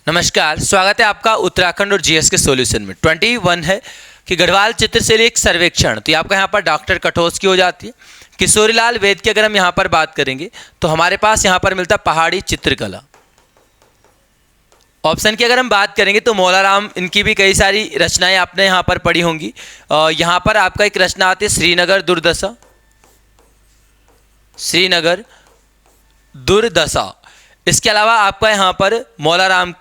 नमस्कार, स्वागत है आपका उत्तराखंड और जीएस के सॉल्यूशन में। 21 है कि गढ़वाल चित्र से एक सर्वेक्षण। तो ये आपका यहाँ पर डॉक्टर कठोस की हो जाती है। किशोरीलाल वेद की अगर हम यहाँ पर बात करेंगे तो हमारे पास यहाँ पर मिलता है पहाड़ी चित्रकला। ऑप्शन की अगर हम बात करेंगे तो मौलाराम, इनकी भी कई सारी रचनाएं आपने यहाँ पर पढ़ी होंगी। यहाँ पर आपका एक रचना आती है श्रीनगर दुर्दशा। श्रीनगर दुर्दशा। इसके अलावा आपका यहाँ पर मौलाराम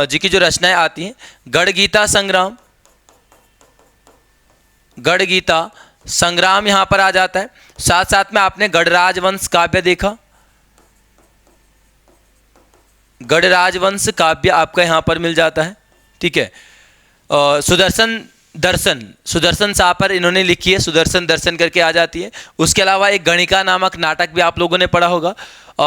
जी की जो रचनाएं आती हैं, गढ़ गीता संग्राम। गढ़ गीता संग्राम यहाँ पर आ जाता है। साथ साथ में आपने गढ़ राजवंश काव्य देखा। गढ़ राजवंश काव्य आपका यहाँ पर मिल जाता है। ठीक है। सुदर्शन दर्शन, सुदर्शन शाह पर इन्होंने लिखी है, सुदर्शन दर्शन करके आ जाती है। उसके अलावा एक गणिका नामक नाटक भी आप लोगों ने पढ़ा होगा।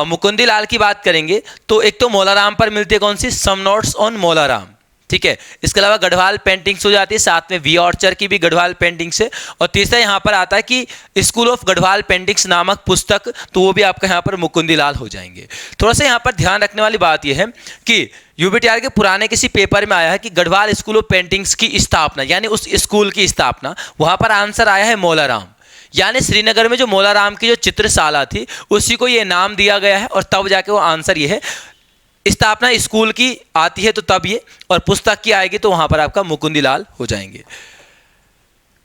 मुकुंदी लाल की बात करेंगे तो एक तो मौलाराम पर मिलती है कौन सी, सम नोट्स ऑन मौलाराम। ठीक है। इसके अलावा गढ़वाल पेंटिंग्स हो जाती है, साथ में वी ऑर्चर की भी गढ़वाल पेंटिंग्स है। और तीसरा यहाँ पर आता है कि स्कूल ऑफ गढ़वाल पेंटिंग्स नामक पुस्तक, तो वो भी आपका यहाँ पर मुकुंदी लाल हो जाएंगे। थोड़ा सा यहाँ पर ध्यान रखने वाली बात यह है कि यूबीटीआर के पुराने किसी पेपर में आया है कि गढ़वाल स्कूल ऑफ पेंटिंग्स की स्थापना, यानी उस स्कूल की स्थापना, वहाँ पर आंसर आया है मौलाराम। यानी श्रीनगर में जो मौलाराम की जो चित्रशाला थी उसी को ये नाम दिया गया है, और तब जाके वो आंसर ये है। स्थापना स्कूल की आती है तो तब ये, और पुस्तक की आएगी तो वहां पर आपका मुकुंदी लाल हो जाएंगे।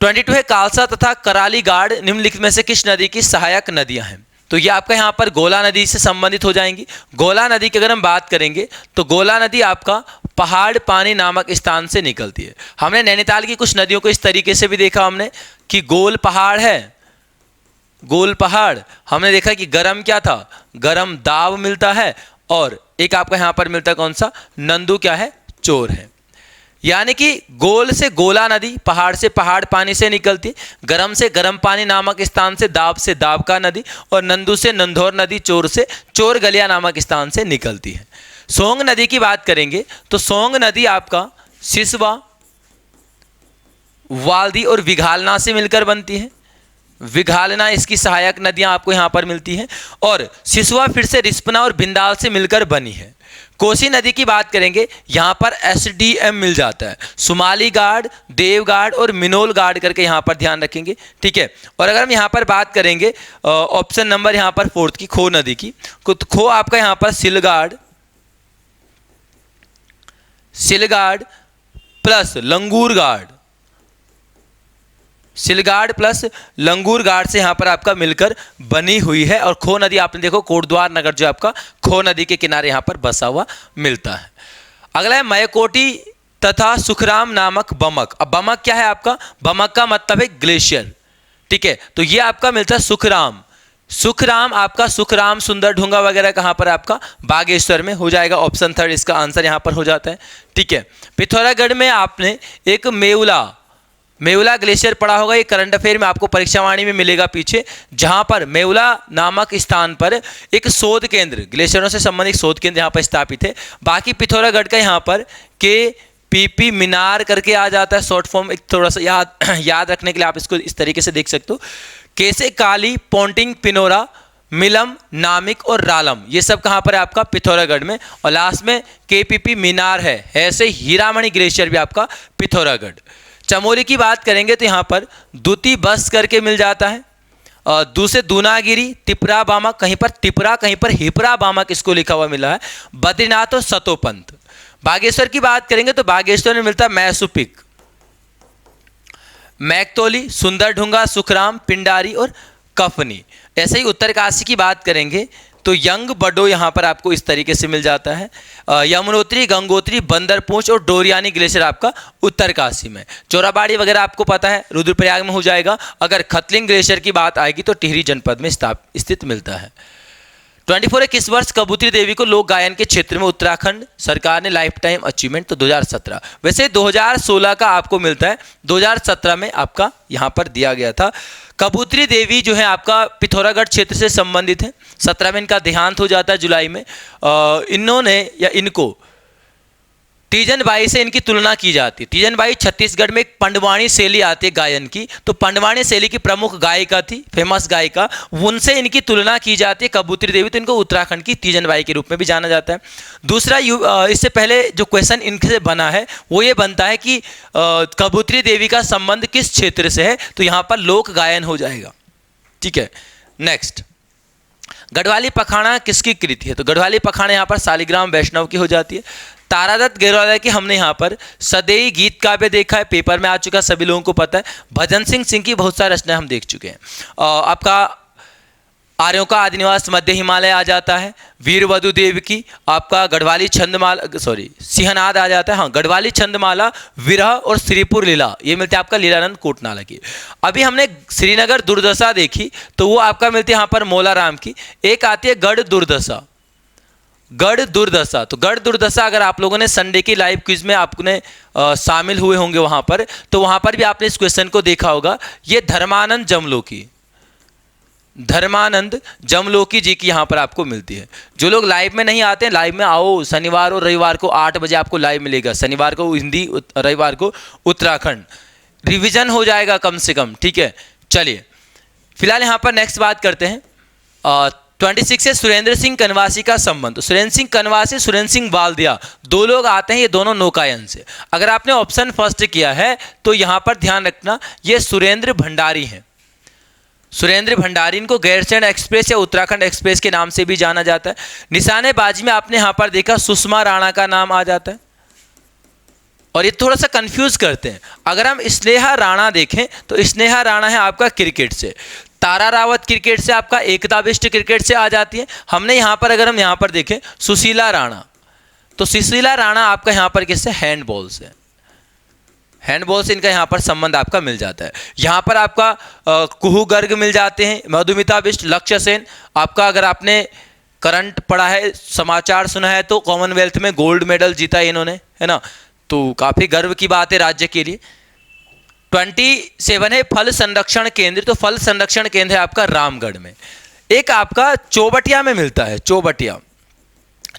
22 है कालसा तथा कराली गाड़ निम्नलिखित में से किस नदी की सहायक नदियां हैं। तो ये आपका यहाँ पर गोला नदी से संबंधित हो जाएंगी। गोला नदी की अगर हम बात करेंगे तो गोला नदी आपका पहाड़ पानी नामक स्थान से निकलती है। हमने नैनीताल की कुछ नदियों को इस तरीके से भी देखा हमने कि गोल पहाड़ है, गोल पहाड़। हमने देखा कि गरम क्या था, गरम दाव मिलता है, और एक आपका यहां पर मिलता है कौन सा, नंदू क्या है, चोर है। यानी कि गोल से गोला नदी, पहाड़ से पहाड़ पानी से निकलती, गरम से गरम पानी नामक स्थान से दाब का नदी, और नंदू से नंदौर नदी, चोर से चोर गलिया नामक स्थान से निकलती है। सोंग नदी की बात करेंगे तो सोंग नदी आपका सिसवा, वाल्दी और विघालना से मिलकर बनती है। विघालना इसकी सहायक नदियां आपको यहां पर मिलती हैं, और सिसवा फिर से रिस्पना और बिंदाल से मिलकर बनी है। कोसी नदी की बात करेंगे, यहां पर एसडीएम मिल जाता है, सुमाली गाड़, देवगाड़ और मिनोल गाड़ करके यहां पर ध्यान रखेंगे। ठीक है। और अगर हम यहां पर बात करेंगे ऑप्शन नंबर यहां पर 4 की, खो नदी की, खो आपका यहां पर सिलगाड़, सिलगाड़ प्लस लंगूर गाड़, सिलगाड़ प्लस लंगूर गाड़ से यहाँ पर आपका मिलकर बनी हुई है। और खो नदी आपने देखो कोटद्वार नगर जो आपका खो नदी के किनारे यहाँ पर बसा हुआ मिलता है। अगला है मयकोटी तथा सुखराम नामक बमक। अब बमक क्या है आपका, बमक का मतलब है ग्लेशियर। ठीक है। तो ये आपका मिलता है सुखराम। सुखराम आपका सुखराम सुंदर ढूंगा वगैरह कहाँ पर आपका, बागेश्वर में हो जाएगा। ऑप्शन 3 इसका आंसर यहाँ पर हो जाता है। ठीक है। पिथौरागढ़ में आपने एक मेउला ग्लेशियर पढ़ा होगा, ये करंट अफेयर में आपको परीक्षावाणी में मिलेगा पीछे, जहां पर मेउला नामक स्थान पर एक शोध केंद्र, ग्लेशियरों से संबंधित शोध केंद्र यहां पर स्थापित है। बाकी पिथौरागढ़ का यहां पर KPP मीनार करके आ जाता है शॉर्ट फॉर्म, एक थोड़ा सा याद रखने के लिए आप इसको इस तरीके से देख सकते हो। केसे काली, पोंटिंग, पिनोरा, मिलम, नामिक और रालम, ये सब कहां पर है आपका, पिथौरागढ़ में। और लास्ट में KPP मीनार है। ऐसे हीरामणि ग्लेशियर भी आपका पिथौरागढ़। चमोली की बात करेंगे तो यहाँ पर दूती बस करके मिल जाता है। दूसरे दूनागिरी, तिपरा बामक, कहीं पर तिपरा कहीं पर हिपरा बामक इसको लिखा हुआ मिला है। बद्रीनाथ और सतोपंथ। बागेश्वर की बात करेंगे तो बागेश्वर में मिलता है मैसुपिक, मैकतोली, सुंदर ढूंगा, सुखराम, पिंडारी और कफनी। ऐसे ही उत्तरकाशी की बात करेंगे तो यंग बडो यहाँ पर आपको इस तरीके से मिल जाता है। यमुनोत्री, गंगोत्री, बंदरपूंछ और डोरियानी ग्लेशियर आपका उत्तरकाशी में। चोराबाड़ी वगैरह आपको पता है रुद्रप्रयाग में हो जाएगा। अगर खतलिंग ग्लेशियर की बात आएगी तो टिहरी जनपद में स्थित मिलता है। 24 है किस वर्ष कबूतरी देवी को लोक गायन के क्षेत्र में उत्तराखंड सरकार ने लाइफ टाइम अचीवमेंट, तो 2017। वैसे 2016 का आपको मिलता है, 2017 में आपका यहाँ पर दिया गया था। कबूतरी देवी जो है आपका पिथौरागढ़ क्षेत्र से संबंधित है। 17 में इनका देहांत हो जाता है जुलाई में। इन्होंने या इनको तीजन बाई से इनकी तुलना की जाती है। तीजन बाई छत्तीसगढ़ में एक पंडवाणी शैली आती है गायन की, तो पंडवाणी शैली की प्रमुख गायिका थी, फेमस गायिका, उनसे इनकी तुलना की जाती है कबूतरी देवी, तो इनको उत्तराखंड की तीजन बाई के रूप में भी जाना जाता है। दूसरा इससे पहले जो क्वेश्चन इनसे बना है वो ये बनता है कि कबूतरी देवी का संबंध किस क्षेत्र से है, तो यहाँ पर लोक गायन हो जाएगा। ठीक है, नेक्स्ट, गढ़वाली पखाना किसकी कृति है, तो गढ़वाली पखाना यहाँ पर शालिग्राम वैष्णव की हो जाती है। तारादत्त गेरवाला की हमने यहाँ पर सदैई गीत काव्य देखा है, पेपर में आ चुका, सभी लोगों को पता है। भजन सिंह की बहुत सारी रचनाएं हम देख चुके हैं। आपका आर्यों का आदिनिवास मध्य हिमालय आ जाता है। वीरवधु देव की आपका गढ़वाली छंदमाला, सिंहनाद आ जाता है। हाँ, गढ़वाली छंदमाला, विरह और श्रीपुर लीला, ये मिलते हैं आपका लीलानंद कोटनाला की। अभी हमने श्रीनगर दुर्दशा देखी, तो वो आपका मिलती है यहाँ पर मोलाराम की। एक आती है गढ़ दुर्दशा, गढ़ दुर्दशा, तो गढ़ दुर्दशा अगर आप लोगों ने संडे की लाइव क्विज में आपने शामिल हुए होंगे वहाँ पर, तो वहाँ पर भी आपने इस क्वेश्चन को देखा होगा। ये धर्मानंद जमलोकी जी की यहाँ पर आपको मिलती है। जो लोग लाइव में नहीं आते हैं, लाइव में आओ, शनिवार और रविवार को 8 बजे आपको लाइव मिलेगा। शनिवार को हिंदी, रविवार को उत्तराखंड, रिवीजन हो जाएगा कम से कम। ठीक है, चलिए फिलहाल यहाँ पर नेक्स्ट बात करते हैं। 26 है सुरेंद्र सिंह कनवासी का संबंध। तो सुरेंद्र सिंह कनवासी, सुरेंद्र सिंह बालदिया, दो लोग आते हैं, ये दोनों नौकायन से। अगर आपने ऑप्शन फर्स्ट किया है तो यहाँ पर ध्यान रखना, ये सुरेंद्र भंडारी हैं। सुरेंद्र भंडारी, इनको गैरसैंण एक्सप्रेस या उत्तराखंड एक्सप्रेस के नाम से भी जाना जाता है। निशानेबाजी में आपने यहाँ पर देखा सुषमा राणा का नाम आ जाता है, और ये थोड़ा सा कंफ्यूज करते हैं। अगर हम स्नेहा राणा देखें तो स्नेहा राणा है आपका क्रिकेट से, तारा रावत क्रिकेट से, आपका एकता बिष्ट क्रिकेट से आ जाती है। हमने यहाँ पर, अगर हम यहाँ पर देखें सुशीला राणा, तो सुशीला राणा आपका यहाँ पर किससे, हैंडबॉल से, हैंडबॉल से इनका यहाँ पर संबंध आपका मिल जाता है। यहाँ पर आपका कुहू गर्ग मिल जाते हैं, मधुमिता बिष्ट, लक्ष्य सेन, आपका अगर आपने करंट पढ़ा है, समाचार सुना है, तो कॉमनवेल्थ में गोल्ड मेडल जीता इन्होंने, है ना, तो काफ़ी गर्व की बात है राज्य के लिए। 27 है फल संरक्षण केंद्र, तो फल संरक्षण केंद्र है आपका रामगढ़ में। एक आपका चौबटिया में मिलता है,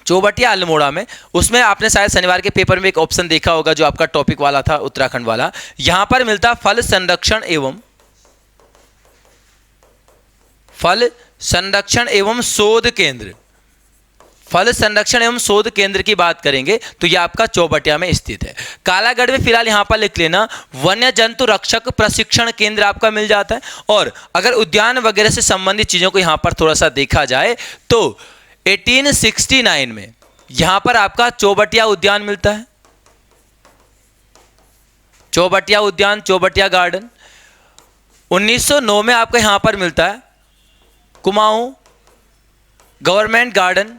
चौबटिया अल्मोड़ा में, उसमें आपने शायद शनिवार के पेपर में एक ऑप्शन देखा होगा जो आपका टॉपिक वाला था, उत्तराखंड वाला। यहां पर मिलता फल संरक्षण एवं शोध केंद्र। फल संरक्षण एवं शोध केंद्र की बात करेंगे तो यह आपका चौबटिया में स्थित है। कालागढ़ में फिलहाल यहां पर लिख लेना वन्य जंतु रक्षक प्रशिक्षण केंद्र आपका मिल जाता है। और अगर उद्यान वगैरह से संबंधित चीजों को यहां पर थोड़ा सा देखा जाए तो 1869 में यहां पर आपका चौबटिया उद्यान मिलता है, चौबटिया उद्यान, चौबटिया गार्डन। 1909 में आपका यहां पर मिलता है कुमाऊं गवर्नमेंट गार्डन,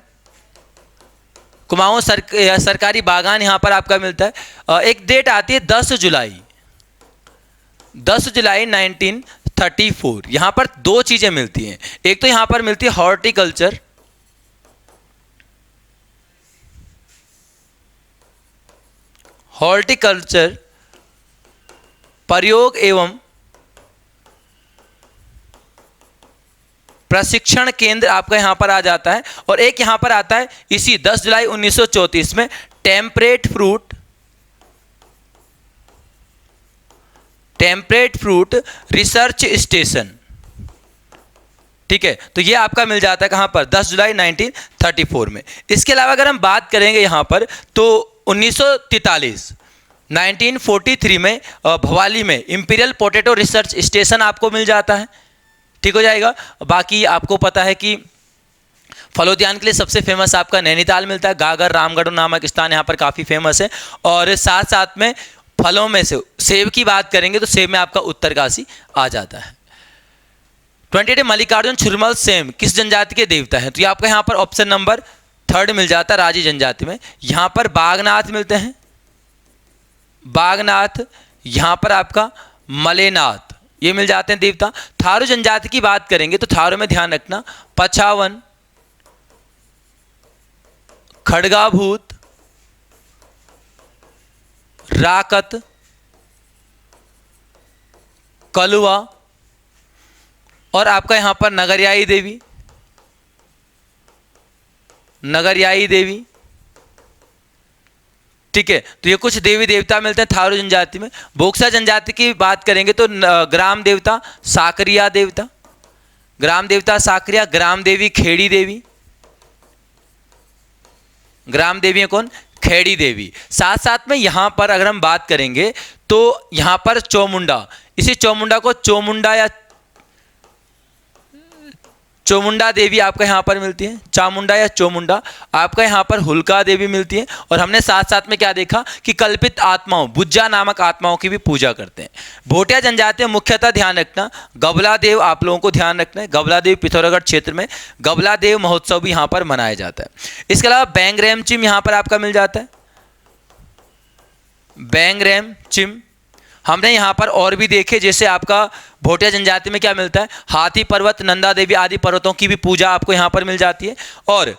कुमाऊं सरकारी बागान यहां पर आपका मिलता है। एक डेट आती है 10 जुलाई 1934, यहां पर दो चीजें मिलती हैं। एक तो यहां पर मिलती है हॉर्टिकल्चर प्रयोग एवं प्रशिक्षण केंद्र आपका यहां पर आ जाता है। और एक यहां पर आता है इसी 10 जुलाई 1934 में टेम्परेट फ्रूट रिसर्च स्टेशन। ठीक है, तो ये आपका मिल जाता है कहां पर, 10 जुलाई 1934 में। इसके अलावा अगर हम बात करेंगे यहां पर तो 1943 में भवाली में इंपीरियल पोटैटो रिसर्च स्टेशन आपको मिल जाता है। ठीक हो जाएगा। बाकी आपको पता है कि फलोद्यान के लिए सबसे फेमस आपका नैनीताल मिलता है, गागर रामगढ़ नामक स्थान यहाँ पर काफ़ी फेमस है। और साथ साथ में फलों में से सेब की बात करेंगे तो सेब में आपका उत्तरकाशी आ जाता है। 28 मल्लिकार्जुन छुरमल सेम किस जनजाति के देवता हैं, तो ये आपका यहाँ पर ऑप्शन नंबर 3 मिल जाता है, राजी जनजाति में। यहाँ पर बागनाथ मिलते हैं, बागनाथ, यहाँ पर आपका मलेनाथ, ये मिल जाते हैं देवता। थारू जनजाति की बात करेंगे तो थारू में ध्यान रखना पछावन, खड़गाभूत, राकत, कलुआ और आपका यहां पर नगरियाई देवी, ठीक है। तो ये कुछ देवी देवता मिलते हैं थारू जनजाति में। बोक्सा जनजाति की बात करेंगे तो ग्राम देवता साकरिया देवता, ग्राम देवता साकरिया, ग्राम देवी खेड़ी देवी, ग्राम देवी है कौन, खेड़ी देवी। साथ साथ में यहां पर अगर हम बात करेंगे तो यहां पर चौमुंडा, इसी चौमुंडा को चौमुंडा या चौमुंडा देवी आपका यहाँ पर मिलती है, चामुंडा या चौमुंडा आपका यहाँ पर हुलका देवी मिलती है। और हमने साथ साथ में क्या देखा कि कल्पित आत्माओं, बुज्जा नामक आत्माओं की भी पूजा करते हैं। भोटिया जनजाति में मुख्यतः ध्यान रखना गबला देव, आप लोगों को ध्यान रखना है गबला देव पिथौरागढ़ क्षेत्र में गबला देव महोत्सव भी यहाँ पर मनाया जाता है। इसके अलावा बैंगरेम चिम यहाँ पर आपका मिल जाता है, बैंगरेम चिम हमने यहाँ पर और भी देखे, जैसे आपका भोटिया जनजाति में क्या मिलता है, हाथी पर्वत, नंदा देवी आदि पर्वतों की भी पूजा आपको यहाँ पर मिल जाती है। और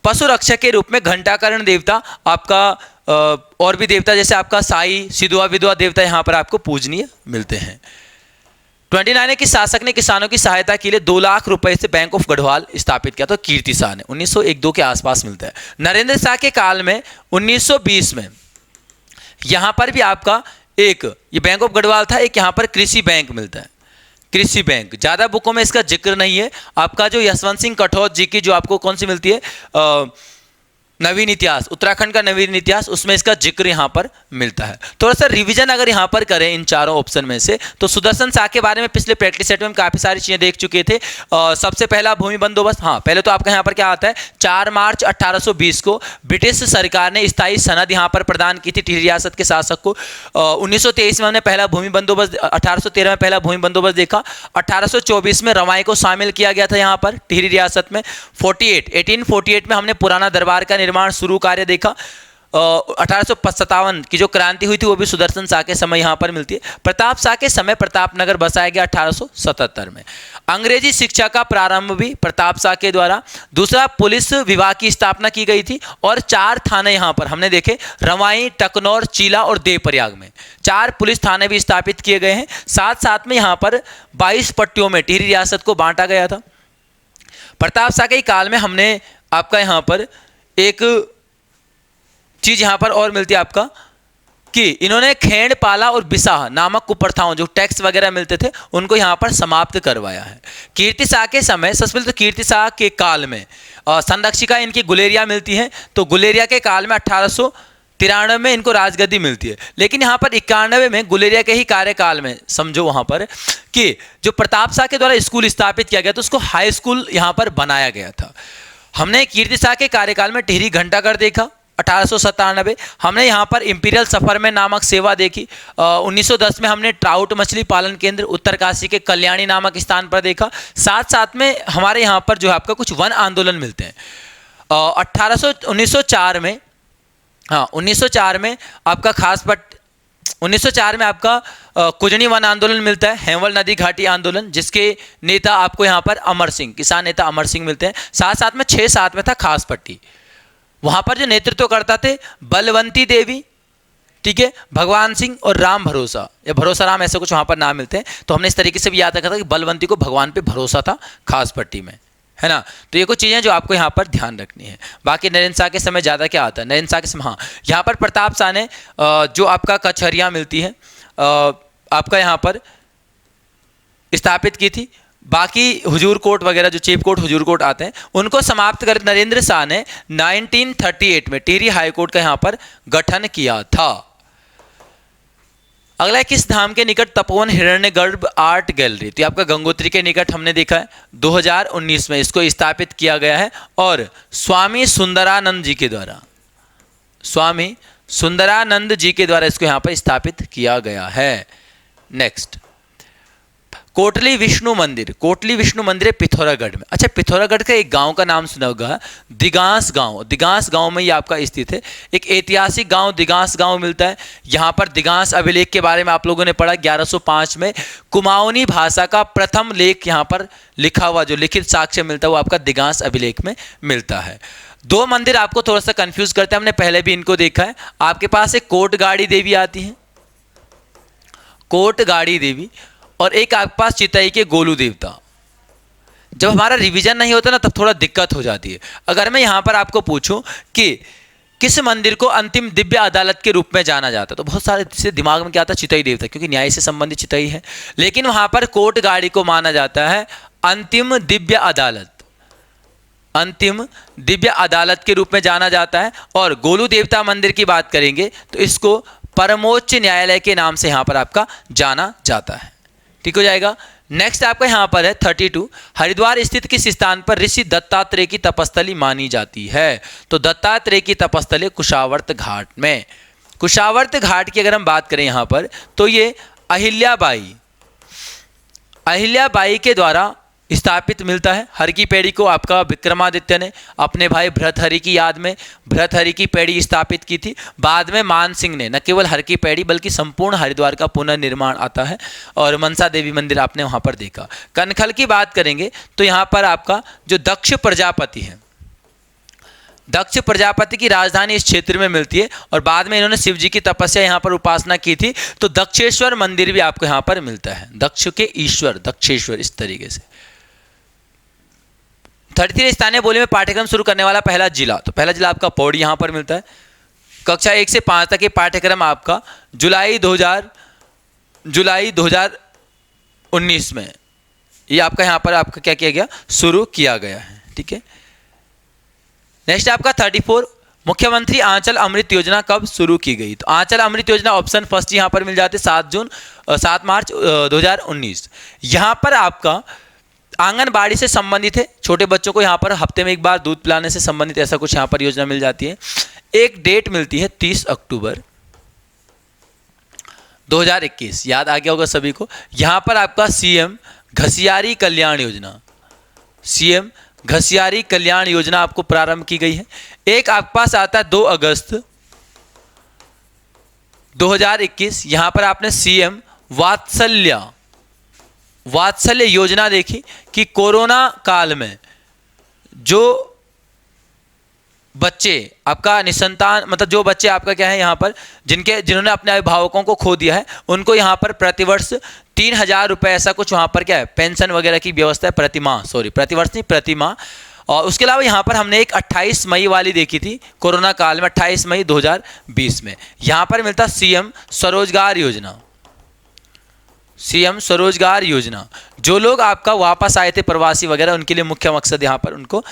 पशु रक्षक के रूप में घंटाकरण देवता आपका और भी देवता जैसे आपका साई, सिधुआ विधुआ देवता यहाँ पर आपको पूजनीय मिलते हैं। 29 के शासक ने किसानों की सहायता के लिए 2 लाख रुपए से बैंक ऑफ गढ़वाल स्थापित किया। तो कीर्ति शाह ने 1901-2 के आसपास मिलता है। नरेंद्र शाह के काल में 1920 में यहाँ पर भी आपका एक ये बैंक ऑफ गढ़वाल था, एक यहाँ पर कृषि बैंक मिलता है, कृषि बैंक। ज़्यादा बुकों में इसका जिक्र नहीं है। आपका जो यशवंत सिंह कठौत जी की जो आपको कौन सी मिलती है नवीन इतिहास, उत्तराखंड का नवीन इतिहास, उसमें इसका जिक्र यहाँ पर मिलता है। थोड़ा सा रिवीजन अगर यहाँ पर करें इन चारों ऑप्शन में से, तो सुदर्शन शाह के बारे में पिछले प्रैक्टिस सेट में हम काफ़ी सारी चीज़ें देख चुके थे। सबसे पहला भूमि बंदोबस्त, हाँ पहले तो आपका यहाँ पर क्या आता है, 4 मार्च 1820 को ब्रिटिश सरकार ने स्थायी सनद यहाँ पर प्रदान की थी टिहरी रियासत के शासक को। 1923 में हमने पहला भूमि बंदोबस्त, 1813 में पहला भूमि बंदोबस्त देखा। 1824 में रवाई को शामिल किया गया था यहाँ पर टिहरी रियासत में। 1848 में हमने पुराना दरबार का निर्माण शुरू कार्य देखा। 1857 की जो क्रांति हुई थी वो भी सुदर्शन शाह के समय यहाँ पर मिलती है। प्रताप शाह के समय प्रतापनगर बसाया गया 1877 में। अंग्रेजी शिक्षा का प्रारंभ भी प्रताप शाह के द्वारा। दूसरा, पुलिस विभाग की स्थापना की गई थी और 4 थाने यहाँ पर हमने देखे, रवाई, टकनौर, चीला और देवप्रयाग में 4 पुलिस थाने भी स्थापित किए गए हैं। साथ साथ में यहाँ पर 22 पट्टियों में टिहरी रियासत को बांटा गया था। प्रताप शाह के काल में हमने आपका यहाँ पर एक चीज यहां पर और मिलती है आपका कि इन्होंने खेंड पाला और बिसाह नामक कुप्रथाओं, जो टैक्स वगैरह मिलते थे, उनको यहां पर समाप्त करवाया है। कीर्ति शाह के समय, सबसे पहले तो कीर्ति शाह के काल में संरक्षिका इनकी गुलेरिया मिलती है। तो गुलेरिया के काल में 1893 में इनको राजगद्दी मिलती है। लेकिन यहाँ पर 91 में गुलेरिया के ही कार्यकाल में समझो वहाँ पर कि जो प्रताप शाह के द्वारा स्कूल स्थापित किया गया था उसको हाई स्कूल यहाँ पर बनाया गया था। हमने कीर्ति शाह के कार्यकाल में टिहरी घंटाघर देखा 1897। हमने यहाँ पर इंपीरियल सफर में नामक सेवा देखी। 1910 में हमने ट्राउट मछली पालन केंद्र उत्तरकाशी के कल्याणी नामक स्थान पर देखा। साथ साथ में हमारे यहाँ पर जो है आपका कुछ वन आंदोलन मिलते हैं। 1904 में, हाँ 1904 में आपका 1904 में आपका कुजनी वन आंदोलन मिलता है, हेमवल नदी घाटी आंदोलन, जिसके नेता आपको यहाँ पर अमर सिंह, किसान नेता अमर सिंह मिलते हैं। साथ साथ में 6-7 में था खास पट्टी, वहाँ पर जो नेतृत्व करता थे बलवंती देवी, ठीक है, भगवान सिंह और राम भरोसा या भरोसा राम, ऐसे कुछ वहाँ पर नाम मिलते हैं। तो हमने इस तरीके से भी याद रखा था कि बलवंती को भगवान पे भरोसा था खास पट्टी में, है ना। तो ये कुछ चीज़ें जो आपको यहाँ पर ध्यान रखनी है। बाकी नरेंद्र शाह के समय ज़्यादा क्या आता है, नरेंद्र शाह के समय, हाँ यहाँ पर प्रताप शाह ने जो आपका कचहरियाँ मिलती हैं आपका यहाँ पर स्थापित की थी। बाकी हुजूर कोर्ट वगैरह जो चीफ कोर्ट, हुजूर कोर्ट आते हैं, उनको समाप्त कर नरेंद्र शाह ने 1938 में टिहरी हाई कोर्ट का यहाँ पर गठन किया था। अगला, किस धाम के निकट तपोवन हिरण्यगर्भ आर्ट गैलरी, तो आपका गंगोत्री के निकट हमने देखा है 2019 में इसको स्थापित किया गया है और स्वामी सुंदरानंद जी के द्वारा, स्वामी सुंदरानंद जी के द्वारा इसको यहाँ पर स्थापित किया गया है। नेक्स्ट, कोटली विष्णु मंदिर, कोटली विष्णु मंदिर है पिथौरागढ़ में। अच्छा, पिथौरागढ़ का एक गांव का नाम सुना होगा, दिगांस गांव। दिगांस गांव में ये आपका स्थित है। एक ऐतिहासिक गांव दिगांस गांव मिलता है। यहाँ पर दिगांस अभिलेख के बारे में आप लोगों ने पढ़ा, 1105 में कुमाऊनी भाषा का प्रथम लेख यहाँ पर लिखा हुआ, जो लिखित साक्ष्य मिलता है वो आपका दिगांस अभिलेख में मिलता है। 2 मंदिर आपको थोड़ा सा कंफ्यूज करते हैं, हमने पहले भी इनको देखा है। आपके पास एक कोटगाड़ी देवी आती है, कोटगाड़ी देवी, और एक आपके पास चितई के गोलू देवता। जब हमारा रिवीजन नहीं होता ना तब थोड़ा दिक्कत हो जाती है। अगर मैं यहाँ पर आपको पूछूं कि किस मंदिर को अंतिम दिव्य अदालत के रूप में जाना जाता है? तो बहुत सारे से दिमाग में क्या आता है, चितई देवता, क्योंकि न्याय से संबंधित चितई है। लेकिन वहां पर कोर्ट गाड़ी को माना जाता है अंतिम दिव्य अदालत, अंतिम दिव्य अदालत के रूप में जाना जाता है। और गोलू देवता मंदिर की बात करेंगे तो इसको परमोच्च न्यायालय के नाम से यहाँ पर आपका जाना जाता है। ठीक हो जाएगा। नेक्स्ट आपका यहाँ पर है 32, हरिद्वार स्थित किस स्थान पर ऋषि दत्तात्रेय की तपस्थली मानी जाती है? तो दत्तात्रेय की तपस्थली कुशावर्त घाट में। कुशावर्त घाट की अगर हम बात करें यहाँ पर तो ये अहिल्याबाई के द्वारा स्थापित मिलता है। हर की पेड़ी को आपका विक्रमादित्य ने अपने भाई भृतहरि की याद में भृतहरि की पेड़ी स्थापित की थी। बाद में मान सिंह ने न केवल हर की पेड़ी बल्कि संपूर्ण हरिद्वार का पुनर्निर्माण आता है और मनसा देवी मंदिर आपने वहाँ पर देखा। कनखल की बात करेंगे तो यहाँ पर आपका जो दक्ष प्रजापति है, दक्ष प्रजापति की राजधानी इस क्षेत्र में मिलती है और बाद में इन्होंने शिव जी की तपस्या यहाँ पर उपासना की थी, तो दक्षेश्वर मंदिर भी आपको यहाँ पर मिलता है। दक्ष के ईश्वर दक्षेश्वर, इस तरीके से। 33 स्थानीय बोली में पाठ्यक्रम शुरू करने वाला पहला जिला, तो पहला जिला आपका पौड़ी यहाँ पर मिलता है। कक्षा 1 से 5 तक ये पाठ्यक्रम आपका जुलाई 2019 में ये आपका यहाँ पर आपका क्या किया गया, शुरू किया गया है। ठीक है। नेक्स्ट आपका 34, मुख्यमंत्री आंचल अमृत योजना कब शुरू की गई? तो आंचल अमृत योजना ऑप्शन फर्स्ट यहाँ पर मिल जाते 7 मार्च 2019। यहाँ पर आपका आंगनबाड़ी से संबंधित है, छोटे बच्चों को यहाँ पर हफ्ते में एक बार दूध पिलाने से संबंधित ऐसा कुछ यहाँ पर योजना मिल जाती है। एक डेट मिलती है 30 अक्टूबर 2021, याद आ गया होगा सभी को। यहाँ पर आपका सीएम घसियारी कल्याण योजना, सीएम घसियारी कल्याण योजना आपको प्रारंभ की गई है। एक आपके पास आता है 2 अगस्त 2021, यहाँ पर आपने सीएम वात्सल्य योजना देखी कि कोरोना काल में जो बच्चे आपका निसंतान, मतलब जो बच्चे आपका क्या है यहाँ पर जिन्होंने अपने अभिभावकों को खो दिया है, उनको यहाँ पर प्रतिवर्ष 3,000 रुपये ऐसा कुछ वहाँ पर क्या है पेंशन वगैरह की व्यवस्था है, प्रतिवर्ष नहीं प्रतिमाह। और उसके अलावा यहाँ पर हमने एक 28 मई वाली देखी थी कोरोना काल में, 28 मई 2020 में। यहाँ पर मिलता सीएम स्वरोजगार योजना, सीएम स्वरोजगार योजना। जो लोग आपका वापस आए थे प्रवासी वगैरह, उनके लिए मुख्य मकसद यहाँ पर उनको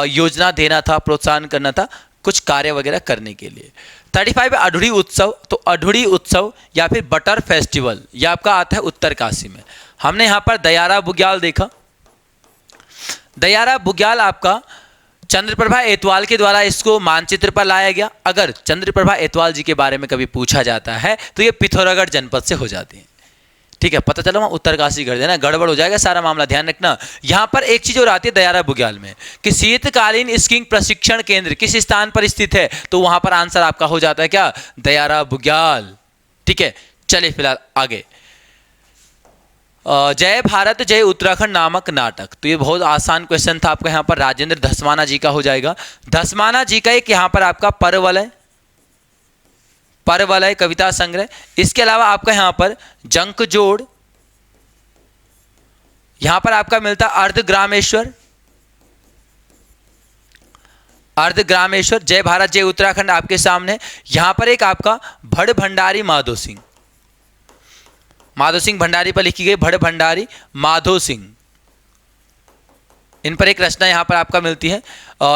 योजना देना था, प्रोत्साहन करना था कुछ कार्य वगैरह करने के लिए। 35 अढुरी उत्सव, तो अढुरी उत्सव या फिर बटर फेस्टिवल यह आपका आता है उत्तरकाशी में। हमने यहाँ पर दयारा बुग्याल देखा। दयारा बुग्याल आपका चंद्रप्रभा एतवाल के द्वारा इसको मानचित्र पर लाया गया। अगर चंद्रप्रभा एतवाल जी के बारे में कभी पूछा जाता है तो ये पिथौरागढ़ जनपद से हो जाती है। ठीक है, पता चला वहाँ उत्तरकाशी कर देना, गड़बड़ हो जाएगा सारा मामला, ध्यान रखना। यहाँ पर एक चीज़ और आती है दयारा बुग्याल में कि शीतकालीन स्कीइंग प्रशिक्षण केंद्र किस स्थान पर स्थित है, तो वहाँ पर आंसर आपका हो जाता है क्या, दयारा बुग्याल। ठीक है, चलिए फिलहाल आगे। जय भारत जय उत्तराखंड नामक नाटक, तो ये बहुत आसान क्वेश्चन था आपका, यहाँ पर राजेंद्र धस्माना जी का हो जाएगा। धस्माना जी का एक यहाँ पर आपका परवलय कविता संग्रह। इसके अलावा आपका यहाँ पर जंकजोड़, यहाँ पर आपका मिलता अर्धग्रामेश्वर, जय भारत जय उत्तराखंड आपके सामने। यहाँ पर एक आपका भड़ भंडारी माधो सिंह भंडारी पर लिखी गई भड़ भंडारी माधो सिंह, इन पर एक रचना यहाँ पर आपका मिलती है।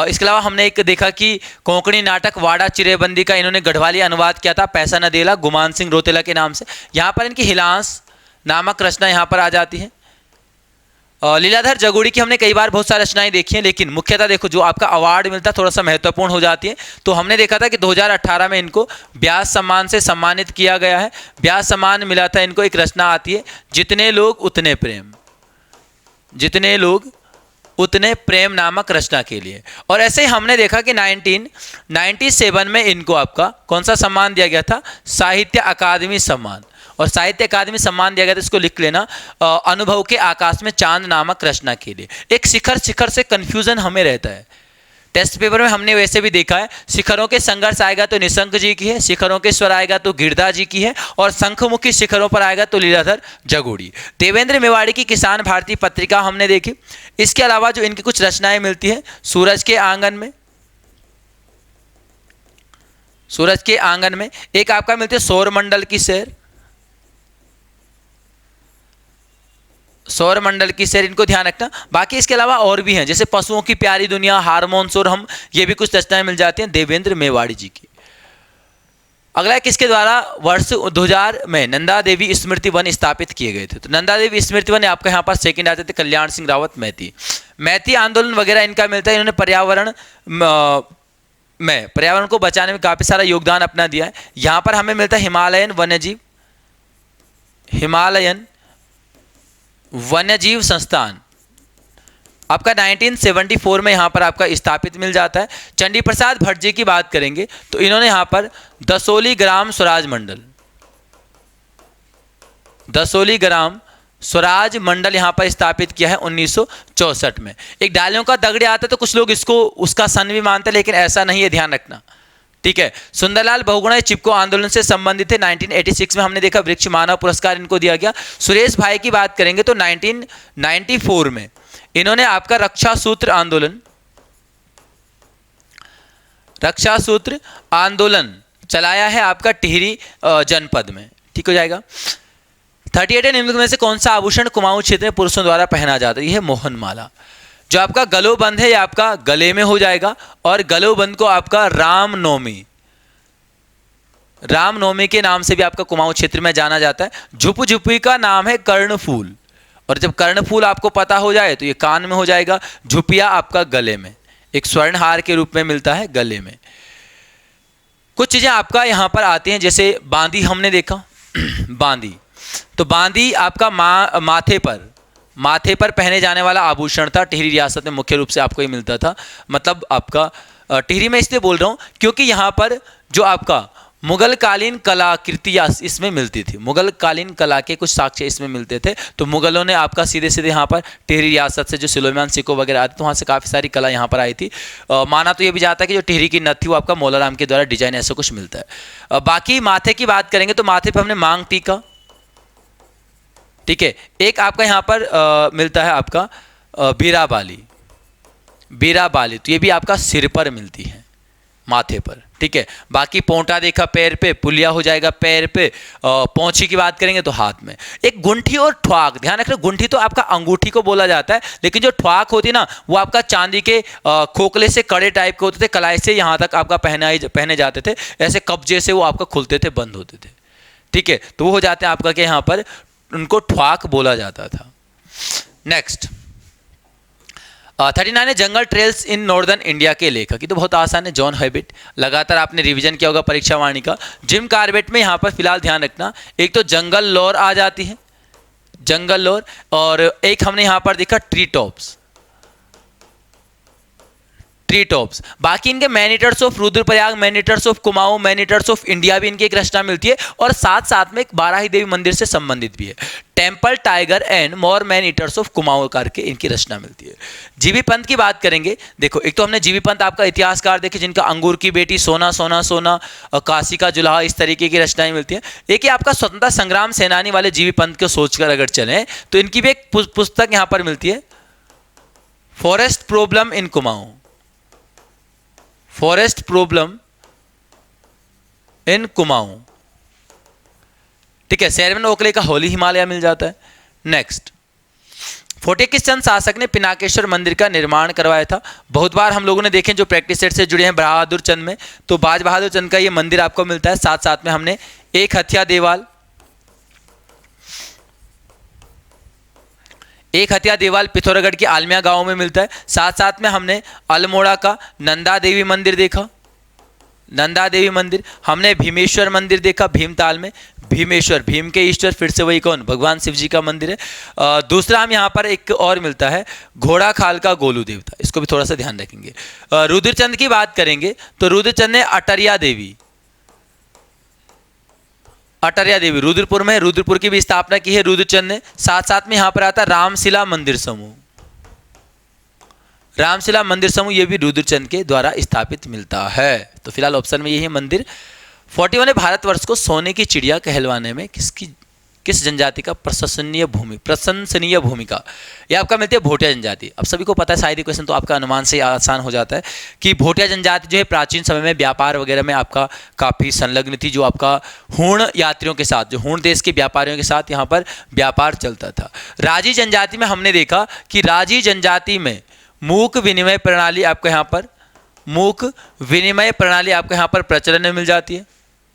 इसके अलावा हमने एक देखा कि कोंकणी नाटक वाड़ा चिरेबंदी का इन्होंने गढ़वाली अनुवाद किया था, पैसा न देला, गुमान सिंह रोतेला के नाम से। यहाँ पर इनकी हिलांस नामक रचना यहाँ पर आ जाती है। लीलाधर जगोड़ी की हमने कई बार बहुत सारी रचनाएं देखी हैं, लेकिन मुख्यतः देखो जो आपका अवार्ड मिलता है थोड़ा सा महत्वपूर्ण हो जाती है। तो हमने देखा था कि 2018 में इनको व्यास सम्मान से सम्मानित किया गया है। व्यास सम्मान मिला था इनको, एक रचना आती है जितने लोग उतने प्रेम नामक रचना के लिए। और ऐसे ही हमने देखा कि 1997 में इनको आपका कौन सा सम्मान दिया गया था, साहित्य अकादमी सम्मान। और साहित्य अकादमी सम्मान दिया गया था, इसको लिख लेना, अनुभव के आकाश में चांद नामक रचना के लिए। एक शिखर से कंफ्यूजन हमें रहता है, टेस्ट पेपर में हमने वैसे भी देखा है, शिखरों के संघर्ष आएगा तो निशंक जी की है, शिखरों के स्वर आएगा तो गिरधा जी की है, और शंखमुखी शिखरों पर आएगा तो लीलाधर जगोड़ी। देवेंद्र मेवाड़ी की किसान भारती पत्रिका हमने देखी। इसके अलावा जो इनकी कुछ रचनाएं मिलती है, सूरज के आंगन में, सूरज के आंगन में। एक आपका मिलती है सौर मंडल की सैर, सौर मंडल की सैर, इनको ध्यान रखना। बाकी इसके अलावा और भी हैं, जैसे पशुओं की प्यारी दुनिया, हारमोन्स और हम, ये भी कुछ रचनाएं मिल जाती हैं देवेंद्र मेवाड़ी जी की। अगला है किसके द्वारा वर्ष 2000 में नंदा देवी स्मृति वन स्थापित किए गए थे? तो नंदा देवी स्मृति वन आपका यहाँ पर सेकंड आते थे कल्याण सिंह रावत मैती। मैती आंदोलन वगैरह इनका मिलता है, इन्होंने पर्यावरण में पर्यावरण को बचाने में काफी सारा योगदान अपना दिया है। यहाँ पर हमें मिलता है हिमालयन वन्यजीव संस्थान आपका 1974 में यहाँ पर आपका स्थापित मिल जाता है। चंडी प्रसाद भट्ट जी की बात करेंगे तो इन्होंने यहाँ पर दसोली ग्राम स्वराज मंडल यहाँ पर स्थापित किया है 1964 में। एक डालियों का दगड़े आता है तो कुछ लोग इसको उसका सन भी मानते हैं, लेकिन ऐसा नहीं है, ध्यान रखना, ठीक है। सुंदरलाल बहुगुणा चिपको आंदोलन से संबंधित थे। 1986 में हमने देखा वृक्ष मानव पुरस्कार इनको दिया गया। सुरेश भाई की बात करेंगे तो 1994 में इन्होंने आपका रक्षा सूत्र आंदोलन चलाया है आपका टिहरी जनपद में, ठीक हो जाएगा। 38 निम्नलिखित में से कौन सा आभूषण कुमाऊं क्षेत्र में पुरुषों द्वारा पहना जाता है? यह है मोहनमाला। जो आपका गलोबंद है ये आपका गले में हो जाएगा, और गलोबंद को आपका रामनवमी के नाम से भी आपका कुमाऊं क्षेत्र में जाना जाता है। झुपझुपी का नाम है कर्णफूल, और जब कर्णफूल आपको पता हो जाए तो ये कान में हो जाएगा। झुपिया आपका गले में, एक स्वर्ण हार के रूप में मिलता है गले में। कुछ चीजें आपका यहां पर आती हैं, जैसे बांदी हमने देखा बांदी, तो बांदी आपका माथे पर पहने जाने वाला आभूषण था। टिहरी रियासत में मुख्य रूप से आपको ये मिलता था। मतलब आपका टिहरी में इसलिए बोल रहा हूं क्योंकि यहां पर जो आपका मुगल कालीन कलाकृतियां इसमें मिलती थी, मुगल कालीन कला के कुछ साक्ष्य इसमें मिलते थे। तो मुगलों ने आपका सीधे सीधे यहाँ पर टिहरी रियासत से जो सुलेमान सिक्को वगैरह आते तो वहाँ से काफ़ी सारी कला यहाँ पर आई थी। माना तो ये भी जाता है कि जो टिहरी की नथ थी वो आपका मौलाराम के द्वारा डिजाइन ऐसा कुछ मिलता है। बाकी माथे की बात करेंगे तो माथे पर हमने मांग टीका, ठीक है। एक आपका यहाँ पर मिलता है आपका बीराबाली, तो ये भी आपका सिर पर मिलती है, माथे पर, ठीक है। बाकी पोंटा देखा पैर पे, पुलिया हो जाएगा पैर पे, पौंची की बात करेंगे तो हाथ में। एक गुंठी और ठुआक, ध्यान रखना, गुंठी तो आपका अंगूठी को बोला जाता है, लेकिन जो ठुआक होती है ना वो आपका चांदी के खोखले से कड़े टाइप के होते थे, कलाई से यहाँ तक आपका पहने जाते थे, ऐसे कब्जे से वो आपका खुलते थे, बंद होते थे, ठीक है। तो वो हो जाते हैं आपका कि यहाँ पर उनको ठुआक बोला जाता था। नेक्स्ट 39 है जंगल ट्रेल्स इन नॉर्दर्न इंडिया के लेखक, ये तो बहुत आसान है, जॉन हैबिट। लगातार आपने रिवीजन किया होगा परीक्षा वाणी का। जिम कार्बेट में यहाँ पर फिलहाल ध्यान रखना, एक तो जंगल लॉर आ जाती है, जंगल लॉर, और एक हमने यहाँ पर देखा ट्री टॉप्स। बाकी इनके monitors of Rudraprayag, monitors of Kumaon, monitors of India भी इनकी एक रचना मिलती है, और साथ साथ में एक बाराही देवी मंदिर से संबंधित भी है। Temple tiger and more man eaters of Kumaon करके इनकी रचना मिलती है। जीबी पंत की बात करेंगे, देखो एक तो हमने जीबी पंत आपका इतिहासकार देखे जिनका अंगूर की बेटी, सोना सोना सोना, काशी का जुलाहा, इस तरीके की रचनाएं मिलती हैं। एक ही आपका स्वतंत्रता संग्राम सेनानी वाले जीबी पंत को सोचकर अगर चलें तो इनकी भी एक पुस्तक यहां पर मिलती है, forest problem in Kumaon, forest problem in Kumaon, ठीक है। शेरमन ओकले का होली हिमालय मिल जाता है। नेक्स्ट 40 चंद शासक ने पिनाकेश्वर मंदिर का निर्माण करवाया था। बहुत बार हम लोगों ने देखे जो प्रैक्टिस सेट से जुड़े हैं बहादुर चंद में, तो बाज बहादुर चंद का ये मंदिर आपको मिलता है। साथ साथ में हमने एक हथिया देवाल पिथौरागढ़ के आलमिया गांव में मिलता है। साथ साथ में हमने अल्मोड़ा का नंदा देवी मंदिर देखा, नंदा देवी मंदिर, हमने भीमेश्वर मंदिर देखा भीमताल में, भीमेश्वर, भीम के ईश्वर, फिर से वही कौन, भगवान शिव जी का मंदिर है। दूसरा हम यहाँ पर एक और मिलता है घोड़ा खाल का गोलू देवता, इसको भी थोड़ा सा ध्यान रखेंगे। रुद्रचंद की बात करेंगे तो रुद्रचंद ने अटरिया देवी रुद्रपुर में, रुद्रपुर की भी स्थापना की है रुद्रचंद ने। साथ साथ में यहाँ पर आता रामशिला मंदिर समूह, रामशिला मंदिर समूह, ये भी रुद्रचंद के द्वारा स्थापित मिलता है। तो फिलहाल ऑप्शन में यही है मंदिर। 41 है भारतवर्ष को सोने की चिड़िया कहलवाने में किसकी किस जनजाति का? प्रशंसनीय भूमिका। ये आपका मिलती है भोटिया जनजाति। अब सभी को पता है, शायद क्वेश्चन तो आपका अनुमान से आसान हो जाता है कि भोटिया जनजाति जो है प्राचीन समय में व्यापार वगैरह में आपका काफ़ी संलग्न थी, जो आपका हूण यात्रियों के साथ, जो हूण देश के व्यापारियों के साथ यहाँ पर व्यापार चलता था। राजी जनजाति में हमने देखा कि राजी जनजाति में मूक विनिमय प्रणाली आपको यहाँ पर प्रचलन में मिल जाती है।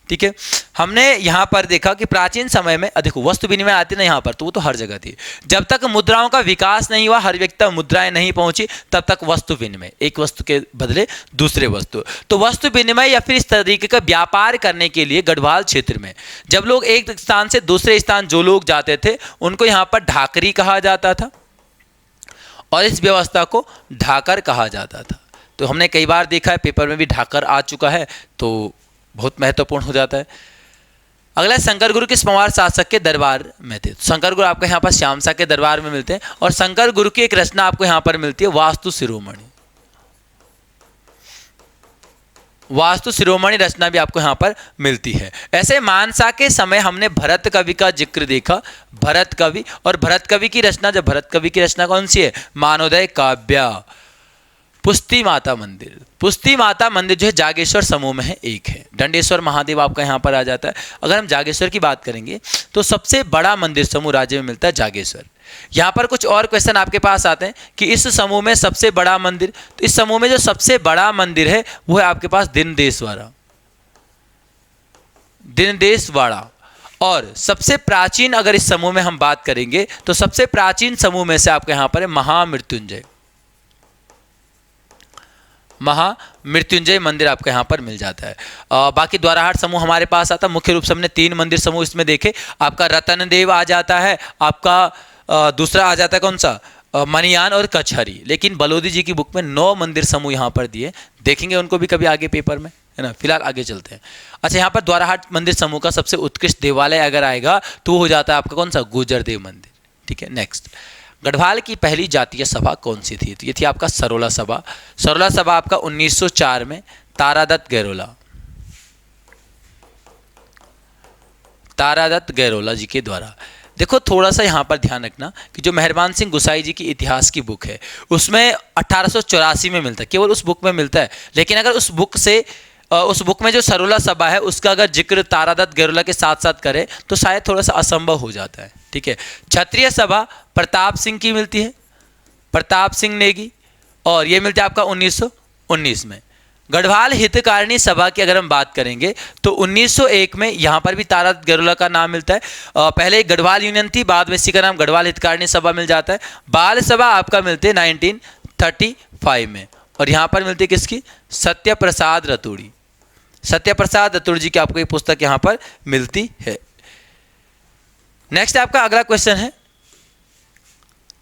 ठीक है, हमने यहाँ पर देखा कि प्राचीन समय में अधिक वस्तु विनिमय आती ना यहाँ पर, तो वो तो हर जगह थी। जब तक मुद्राओं का विकास नहीं हुआ, हर व्यक्ति तक मुद्राएं नहीं पहुंची, तब तक वस्तु विनिमय, एक वस्तु के बदले दूसरे वस्तु, तो वस्तु विनिमय या फिर इस तरीके का व्यापार करने के लिए गढ़वाल क्षेत्र में जब लोग एक स्थान से दूसरे स्थान जो लोग जाते थे, उनको यहाँ पर ढाकरी कहा जाता था और इस व्यवस्था को ढाकर कहा जाता था। तो हमने कई बार देखा है, पेपर में भी ढाकर आ चुका है, तो बहुत महत्वपूर्ण हो जाता है। अगला शंकर गुरु किस पंवार शासक के दरबार में थे? शंकर गुरु आपको यहाँ पर श्यामसा के दरबार में मिलते हैं और शंकर गुरु की एक रचना आपको यहाँ पर मिलती है, वास्तु शिरोमणि। वास्तु शिरोमणि रचना भी आपको यहाँ पर मिलती है। ऐसे मानसा के समय हमने भरत कवि का जिक्र देखा, भरत कवि, और भरत कवि की रचना, जब भरत कवि की रचना कौन सी है? मानोदय काव्य। पुष्टि माता मंदिर, पुष्टि माता मंदिर जो है जागेश्वर समूह में है, एक है। दंडेश्वर महादेव आपका यहाँ पर आ जाता है। अगर हम जागेश्वर की बात करेंगे तो सबसे बड़ा मंदिर समूह राज्य में मिलता है जागेश्वर। यहाँ पर कुछ और क्वेश्चन आपके पास आते हैं कि इस समूह में सबसे बड़ा मंदिर, तो इस समूह में जो सबसे बड़ा मंदिर है वो है आपके पास दिनदेशवाड़ा। और सबसे प्राचीन, अगर इस समूह में हम बात करेंगे तो सबसे प्राचीन समूह में से आपके यहाँ पर है महामृत्युंजय मंदिर आपको यहाँ पर मिल जाता है। बाकी द्वाराहाट समूह हमारे पास आता है। मुख्य रूप से हमने 3 मंदिर समूह इसमें देखे। आपका रतनदेव आ जाता है, आपका दूसरा आ जाता है कौन सा? मनियान और कचहरी। लेकिन बलोदी जी की बुक में 9 मंदिर समूह यहाँ पर दिए, देखेंगे उनको भी कभी आगे पेपर में, है ना। फिलहाल आगे चलते हैं। अच्छा, यहाँ पर द्वाराहाट मंदिर समूह का सबसे उत्कृष्ट देवालय अगर आएगा तो वो हो जाता है आपका कौन सा? गुर्जर देव मंदिर। ठीक है, नेक्स्ट, गढ़वाल की पहली जातीय सभा कौन सी थी? तो ये थी आपका सरोला सभा। सरोला सभा आपका 1904 में तारादत्त गैरोला जी के द्वारा। देखो थोड़ा सा यहाँ पर ध्यान रखना कि जो मेहरबान सिंह गुसाई जी की इतिहास की बुक है उसमें 1884 में मिलता है, केवल उस बुक में मिलता है। लेकिन अगर उस बुक में जो सरोला सभा है उसका अगर जिक्र तारादत्त गैरोला के साथ साथ करें तो शायद थोड़ा सा असंभव हो जाता है। ठीक है, क्षत्रिय सभा प्रताप सिंह की मिलती है, प्रताप सिंह नेगी, और ये मिलता है आपका 1919 में। गढ़वाल हितकारिणी सभा की अगर हम बात करेंगे तो 1901 में यहाँ पर भी तारादत्त गैरोला का नाम मिलता है। पहले गढ़वाल यूनियन थी, बाद में इसी का नाम गढ़वाल हितकारिणी सभा मिल जाता है। बाल सभा आपका मिलते हैं 1935 में, और यहाँ पर मिलती है किसकी? सत्यप्रसाद रतूड़ी। सत्यप्रसाद रतूड़ी जी की आपको ये पुस्तक यहाँ पर मिलती है। नेक्स्ट आपका अगला क्वेश्चन है,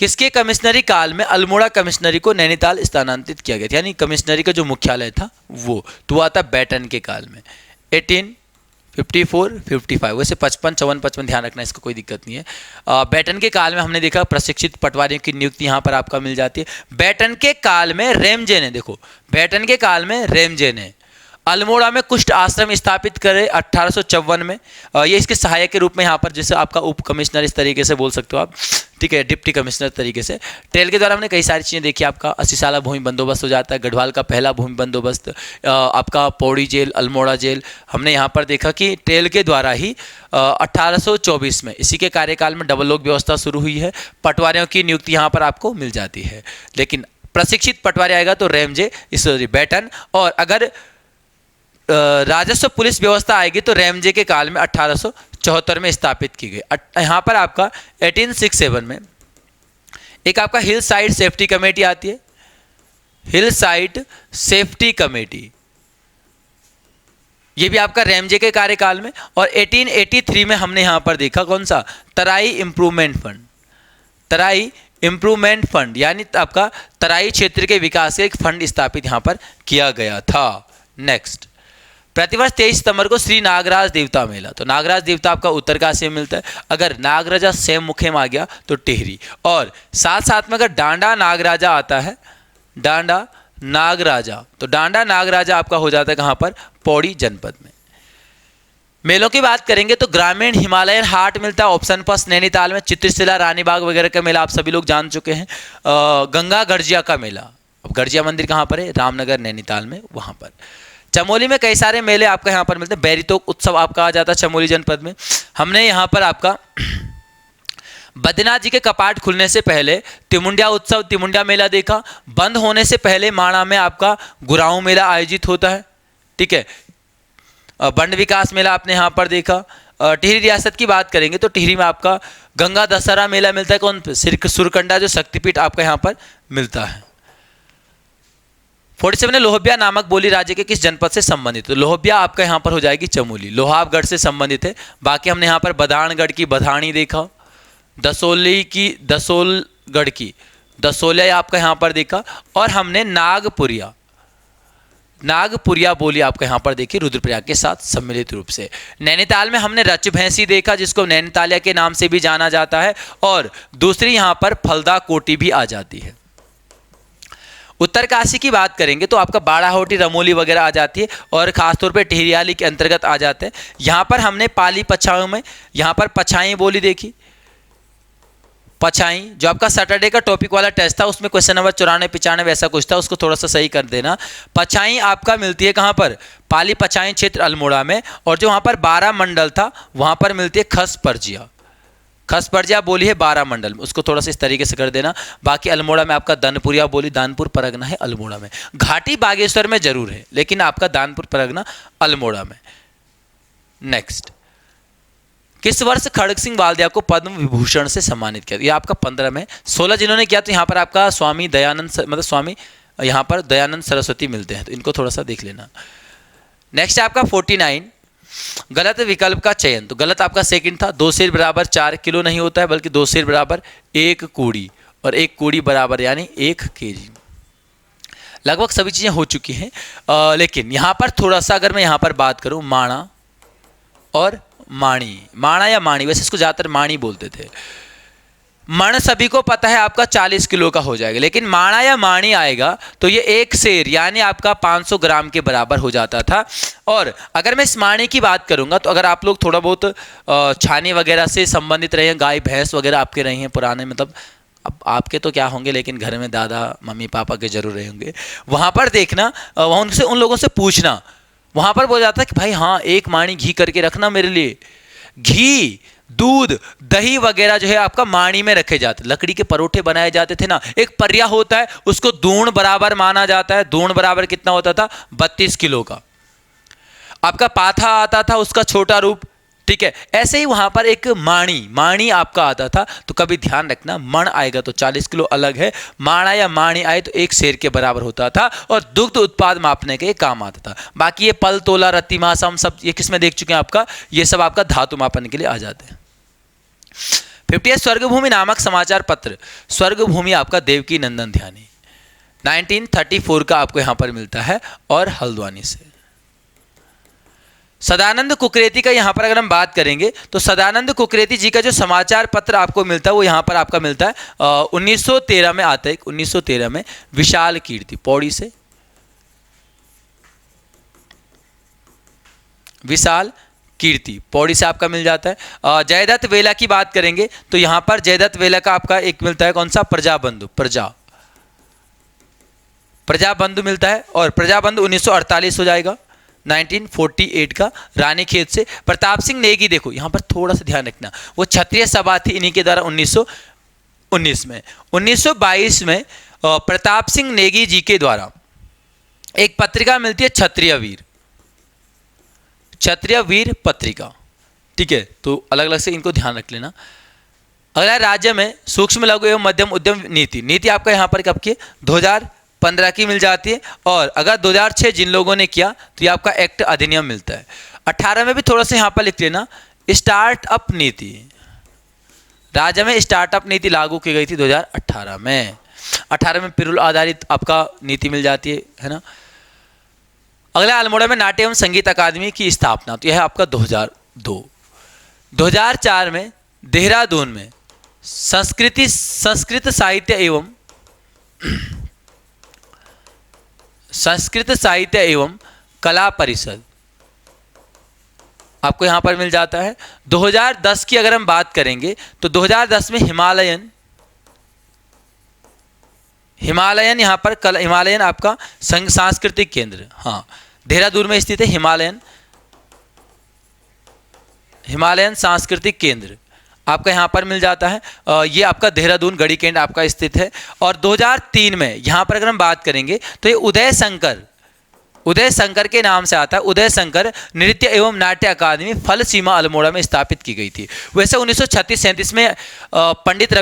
किसके कमिश्नरी काल में अल्मोड़ा कमिश्नरी को नैनीताल स्थानांतरित किया गया था? यानी कमिश्नरी का जो मुख्यालय था वो तो आता बैटन के काल में 1854-55। वैसे 55-54-55 ध्यान रखना, इसका कोई दिक्कत नहीं है। बैटन के काल में हमने देखा प्रशिक्षित पटवारियों की नियुक्ति यहाँ पर आपका मिल जाती है। बैटन के काल में रेमजे ने, देखो बैटन के काल में रेमजे ने अल्मोड़ा में कुष्ठ आश्रम स्थापित करे 1854 में। ये इसके सहायक के रूप में यहाँ पर, जैसे आपका उप कमिश्नर इस तरीके से बोल सकते हो आप, ठीक है, डिप्टी कमिश्नर तरीके से। टेल के द्वारा हमने कई सारी चीज़ें देखी। आपका 80 साला भूमि बंदोबस्त हो जाता है, गढ़वाल का पहला भूमि बंदोबस्त, आपका पौड़ी जेल, अल्मोड़ा जेल, हमने यहाँ पर देखा कि टेल के द्वारा ही 1824 में इसी के कार्यकाल में डबल लोक व्यवस्था शुरू हुई है। पटवारियों की नियुक्ति यहाँ पर आपको मिल जाती है। लेकिन प्रशिक्षित पटवारी आएगा तो रेमजे, इस बैटन, और अगर राजस्व पुलिस व्यवस्था आएगी तो रेमजे के काल में 1874 में स्थापित की गई। यहाँ पर आपका 1867 में एक आपका हिल साइड सेफ्टी कमेटी आती है, हिल साइड सेफ्टी कमेटी, ये भी आपका रेमजे के कार्यकाल में। और 1883 में हमने यहाँ पर देखा कौन सा? तराई इंप्रूवमेंट फंड। तराई इंप्रूवमेंट फंड यानी आपका तराई क्षेत्र के विकास का एक फंड स्थापित यहाँ पर किया गया था। नेक्स्ट, प्रतिवर्ष 23 सितंबर को श्री नागराज देवता मेला। तो नागराज देवता आपका उत्तरकाशी में मिलता है। अगर नागराजा सेम मुखे में आ गया तो टिहरी, और साथ साथ में अगर डांडा नागराजा आता है, डांडा नागराजा, तो डांडा नागराजा आपका हो जाता है कहाँ पर? पौड़ी जनपद में। मेलों की बात करेंगे तो ग्रामीण हिमालयन हाट मिलता है ऑप्शन फर्स्ट नैनीताल में। चित्रशिला, रानीबाग वगैरह का मेला आप सभी लोग जान चुके हैं। गंगा गर्जिया का मेला, अब गर्जिया मंदिर कहाँ पर है? रामनगर नैनीताल में, वहाँ पर। चमोली में कई सारे मेले आपका यहाँ पर मिलते हैं। बैरीतोक उत्सव आपका आ जाता है चमोली जनपद में। हमने यहाँ पर आपका बद्रीनाथ जी के कपाट खुलने से पहले तिमुंडिया उत्सव, तिमुंडिया मेला देखा। बंद होने से पहले माणा में आपका गुराऊं मेला आयोजित होता है, ठीक है। बंड विकास मेला आपने यहाँ पर देखा। टिहरी रियासत की बात करेंगे तो टिहरी में आपका गंगा दशहरा मेला मिलता है। कौन? सुरकंडा जो शक्तिपीठ आपका यहाँ पर मिलता है। 47 ने लोहब्या नामक बोली राज्य के किस जनपद से संबंधित? तो लोहब्या आपका यहाँ पर हो जाएगी चमोली, लोहावगढ़ से संबंधित है। बाकी हमने यहाँ पर बदाणगढ़ की बधाणी देखा, दसोली की दसोलगढ़ की दसोलिया आपका यहाँ पर देखा, और हमने नागपुरिया बोली आपका यहाँ पर देखी रुद्रप्रयाग के साथ सम्मिलित रूप से। नैनीताल में हमने रच भैंसी देखा, जिसको नैनीतालिया के नाम से भी जाना जाता है, और दूसरी यहाँ पर फलदा कोटी भी आ जाती है। उत्तरकाशी की बात करेंगे तो आपका बाड़ाहोटी, रमोली वगैरह आ जाती है, और खासतौर पे टिहरियाली के अंतर्गत आ जाते हैं। यहाँ पर हमने पाली पछाऊ में यहाँ पर पछाई बोली देखी। पछाई जो आपका सैटरडे का टॉपिक वाला टेस्ट था, उसमें क्वेश्चन नंबर 94 95 ऐसा कुछ था, उसको थोड़ा सा सही कर देना। पछाई आपका मिलती है कहाँ पर? पाली पछाई क्षेत्र अल्मोड़ा में। और जो वहाँ पर 12 मंडल था वहाँ पर मिलती है खसपर्जिया। खसपर्जिया बोली है 12 मंडल में, उसको थोड़ा सा इस तरीके से कर देना। बाकी अल्मोड़ा में आपका दानपुरिया बोली, दानपुर परगना है अल्मोड़ा में। घाटी बागेश्वर में जरूर है, लेकिन आपका दानपुर परगना अल्मोड़ा में। नेक्स्ट, किस वर्ष खड़ग सिंह वाल्दिया को पद्म विभूषण से सम्मानित किया? ये आपका 15 में। 16 जिन्होंने किया तो यहाँ पर आपका स्वामी दयानंद, मतलब स्वामी यहाँ पर दयानंद सरस्वती मिलते हैं, तो इनको थोड़ा सा देख लेना। नेक्स्ट है आपका 49, गलत विकल्प का चयन। तो गलत आपका सेकंड था। 2 सेर बराबर 4 किलो नहीं होता है, बल्कि 2 सेर बराबर 1 कूड़ी, और 1 कूड़ी बराबर यानी 1 केजी। लगभग सभी चीज़ें हो चुकी हैं, लेकिन यहाँ पर थोड़ा सा अगर मैं यहाँ पर बात करूँ, माणा और माणी, माणा या माणी, वैसे इसको ज़्यादातर माणी बोलते थे। मण सभी को पता है आपका 40 किलो का हो जाएगा, लेकिन माणा या माणी आएगा तो ये 1 सेर यानी आपका 500 ग्राम के बराबर हो जाता था। और अगर मैं इस माणी की बात करूंगा तो अगर आप लोग थोड़ा बहुत छानी वगैरह से संबंधित रहे हैं, गाय भैंस वगैरह आपके रहे हैं पुराने, मतलब अब आपके तो क्या होंगे, लेकिन घर में दादा मम्मी पापा के जरूर रहे होंगे, वहाँ पर देखना, वहाँ उनसे उन लोगों से पूछना, वहाँ पर बोला जाता है कि भाई हाँ 1 माणी घी करके रखना मेरे लिए। घी, दूध, दही वगैरह जो है आपका माणी में रखे जाते। लकड़ी के परोठे बनाए जाते थे ना, एक परिया होता है, उसको दूण बराबर माना जाता है। दूण बराबर कितना होता था? 32 किलो का। आपका पाथा आता था, उसका छोटा रूप, ठीक है। ऐसे ही वहां पर एक माणी आपका आता था। तो कभी ध्यान रखना, मण आएगा तो 40 किलो अलग है, माणा या माणी आए तो 1 सेर के बराबर होता था, और दुग्ध उत्पाद मापने के काम आता था। बाकी ये पल, तोला, रत्तीमास हम सब ये किसमें देख चुके हैं आपका, ये सब आपका धातु मापन के लिए आ जाते हैं। 50 स्वर्गभूमि नामक समाचार पत्र, स्वर्गभूमि आपका देवकी नंदन ध्यानी 1934 का आपको यहां पर मिलता है, और हल्द्वानी से। सदानंद कुकरेती का यहाँ पर अगर हम बात करेंगे तो सदानंद कुकरेती जी का जो समाचार पत्र आपको मिलता है वो यहाँ पर आपका मिलता है 1913 में आता है। 1913 में विशाल कीर्ति, पौड़ी से विशाल कीर्ति, पौड़ी से आपका मिल जाता है। जयदत्त वेला की बात करेंगे तो यहाँ पर जयदत्त वेला का आपका एक मिलता है, कौन सा? प्रजाबंधु, प्रजाबंधु मिलता है, और प्रजाबंधु 1948 हो जाएगा। 1948 का रानीखेत से। प्रताप सिंह नेगी, देखो यहाँ पर थोड़ा सा ध्यान रखना, वो क्षत्रिय सभा थी इन्हीं के द्वारा 1919 में। 1922 में प्रताप सिंह नेगी जी के द्वारा एक पत्रिका मिलती है, क्षत्रिय वीर पत्रिका, ठीक है। तो अलग अलग से इनको ध्यान रख लेना। अगला राज्य में सूक्ष्म लघु एवं मध्यम उद्यम नीति आपका यहाँ पर कब की? 2015 की मिल जाती है। और अगर 2006 जिन लोगों ने किया तो ये आपका एक्ट अधिनियम मिलता है। 18 में भी थोड़ा सा यहाँ पर लिख लेना, स्टार्टअप नीति, राज्य में स्टार्टअप नीति लागू की गई थी 2018 में। 18 में पिरुल आधारित आपका नीति मिल जाती है ना। अगला, अल्मोड़ा में नाट्य एवं संगीत अकादमी की स्थापना, तो यह है आपका 2002। 2004 में देहरादून में संस्कृत साहित्य एवं कला परिषद आपको यहाँ पर मिल जाता है। 2010 की अगर हम बात करेंगे तो 2010 में हिमालयन यहाँ पर हिमालयन आपका सांस्कृतिक केंद्र, हाँ देहरादून में स्थित है हिमालयन सांस्कृतिक केंद्र आपका यहाँ पर मिल जाता है। ये आपका देहरादून गढ़ी कैंट आपका स्थित है। और 2003 में यहाँ पर अगर हम बात करेंगे तो ये उदय शंकर के नाम से आता है। उदय शंकर नृत्य एवं नाट्य अकादमी फल सीमा अल्मोड़ा में स्थापित की गई थी। वैसे 1936-37 में पंडित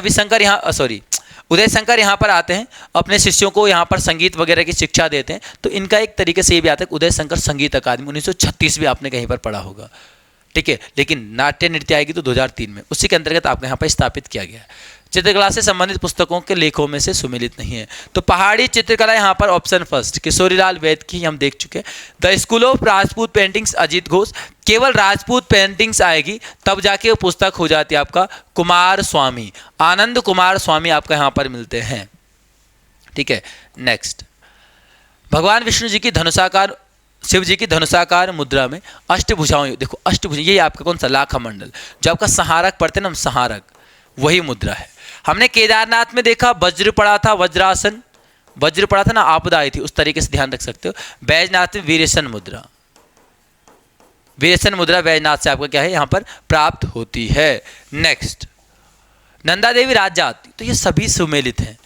उदय शंकर यहाँ पर आते हैं, अपने शिष्यों को यहाँ पर संगीत वगैरह की शिक्षा देते हैं। तो इनका एक तरीके से ये भी आता है उदय शंकर संगीत अकादमी 1936 भी आपने कहीं पर पढ़ा होगा, ठीक है। लेकिन नाट्य नृत्य आएगी तो 2003 में, उसी के अंतर्गत आपके यहाँ पर स्थापित किया गया है। चित्रकला से संबंधित पुस्तकों के लेखों में से सुमेलित नहीं है। तो पहाड़ी चित्रकला यहाँ पर ऑप्शन फर्स्ट किशोरीलाल वैद की हम देख चुके हैं। The school of Rajput paintings Ajit Ghosh, केवल राजपूत पेंटिंग्स आएगी तब जाके वो पुस्तक हो जाती है आपका कुमार स्वामी, आनंद कुमार स्वामी आपका यहाँ पर मिलते हैं, ठीक है। नेक्स्ट, भगवान विष्णु जी की धनुषाकार, शिव जी की धनुषाकार मुद्रा में अष्टभुजाओं, देखो अष्टभुजा ये आपका कौन सा लाखा मंडल, जो आपका सहारक पढ़ते हैं ना हम, सहारक वही मुद्रा है। हमने केदारनाथ में देखा वज्र पड़ा था, वज्रासन वज्र पड़ा था ना, आपदा आई थी, उस तरीके से ध्यान रख सकते हो। बैजनाथ में वीरेशन मुद्रा, वीरेशन मुद्रा बैजनाथ से आपका क्या है यहाँ पर प्राप्त होती है। नेक्स्ट, नंदा देवी राजजात, तो ये सभी सुमेलित हैं।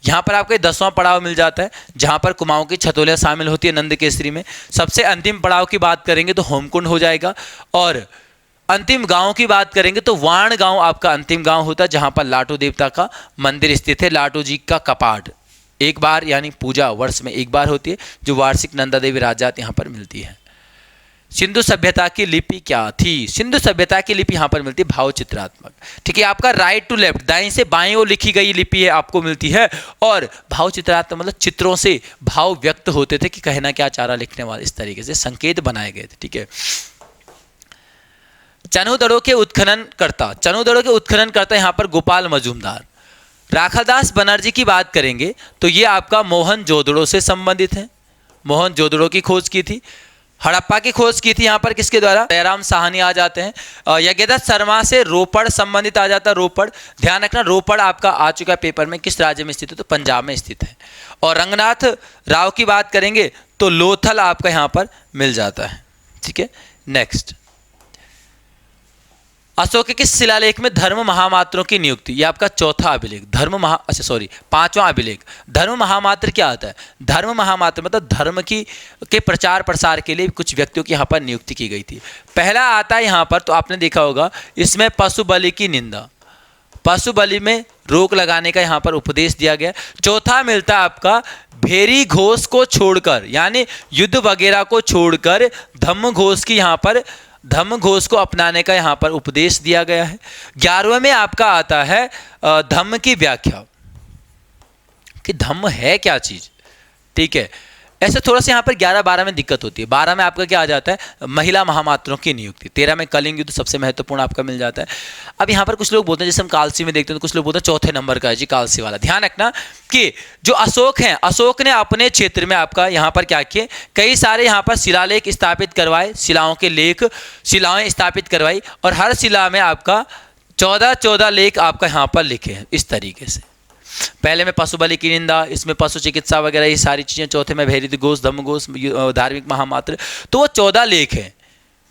यहाँ पर आपको 10वां पड़ाव मिल जाता है जहाँ पर कुमाऊं की छतोलियाँ शामिल होती है नंद केसरी में। सबसे अंतिम पड़ाव की बात करेंगे तो होमकुंड हो जाएगा। और अंतिम गांव की बात करेंगे तो वाण गांव आपका अंतिम गांव होता है जहाँ पर लाटू देवता का मंदिर स्थित है। लाटू जी का कपाट एक बार यानी पूजा वर्ष में एक बार होती है, जो वार्षिक नंदा देवी राजजात यहाँ पर मिलती है। सिंधु सभ्यता की लिपि क्या थी? सिंधु सभ्यता की लिपि यहाँ पर मिलती है भाव चित्रात्मक, ठीक है। आपका राइट टू लेफ्ट, दाएं से बाएं ओर लिखी गई लिपि है आपको मिलती है। और भाव चित्रात्मक मतलब चित्रों से भाव व्यक्त होते थे कि कहना क्या चाह रहा लिखने वाला, इस तरीके से संकेत बनाए गए थे, ठीक है। चनुदड़ों के उत्खनन करता यहाँ पर गोपाल मजूमदार। राखालदास बनर्जी की बात करेंगे तो ये आपका मोहनजोदड़ो से संबंधित है, मोहनजोदड़ो की खोज की थी। हड़प्पा की खोज की थी यहाँ पर किसके द्वारा? दयाराम साहनी आ जाते हैं। यज्ञदत्त शर्मा से रोपड़ संबंधित आ जाता है। रोपड़ ध्यान रखना, रोपड़ आपका आ चुका है पेपर में, किस राज्य में स्थित है? तो पंजाब में स्थित है। और रंगनाथ राव की बात करेंगे तो लोथल आपका यहाँ पर मिल जाता है, ठीक है। नेक्स्ट, अशोक के शिलालेख में धर्म महामात्रों की नियुक्ति, ये आपका चौथा अभिलेख, पांचवा अभिलेख। धर्म महामात्र क्या आता है? धर्म महामात्र मतलब धर्म के प्रचार प्रसार के लिए कुछ व्यक्तियों की यहाँ पर नियुक्ति की गई थी। पहला आता है यहाँ पर, तो आपने देखा होगा इसमें पशु बलि की निंदा, पशु बलि में रोक लगाने का यहाँ पर उपदेश दिया गया। चौथा मिलता है आपका भेरी घोष को छोड़कर, यानी युद्ध वगैरह को छोड़कर धम्म घोष की यहाँ पर धम्म घोष को अपनाने का यहाँ पर उपदेश दिया गया है। 11वें में आपका आता है धम्म की व्याख्या, कि धम्म है क्या चीज, ठीक है। ऐसे थोड़ा सा यहाँ पर 11-12 में दिक्कत होती है। 12 में आपका क्या आ जाता है? महिला महामात्रों की नियुक्ति। 13 में कलिंग युद्ध सबसे महत्वपूर्ण आपका मिल जाता है। अब यहाँ पर कुछ लोग बोलते हैं, जैसे हम कालसी में देखते हैं तो कुछ लोग बोलते हैं चौथे नंबर का है जी कालसी वाला। ध्यान रखना कि जो अशोक हैं, अशोक ने अपने क्षेत्र में आपका यहाँ पर क्या किए, कई सारे यहाँ पर शिलालेख स्थापित करवाए, शिलाओं के लेख, शिलाएं स्थापित करवाई, और हर शिला में आपका 14 लेख आपका यहाँ पर लिखे हैं इस तरीके से। पहले में पशु बलि की निंदा, इसमें पशु चिकित्सा वगैरह ये सारी चीज़ें, चौथे में भैरित घोष, धम्म घोष, धार्मिक महामात्र, तो वो 14 लेख हैं,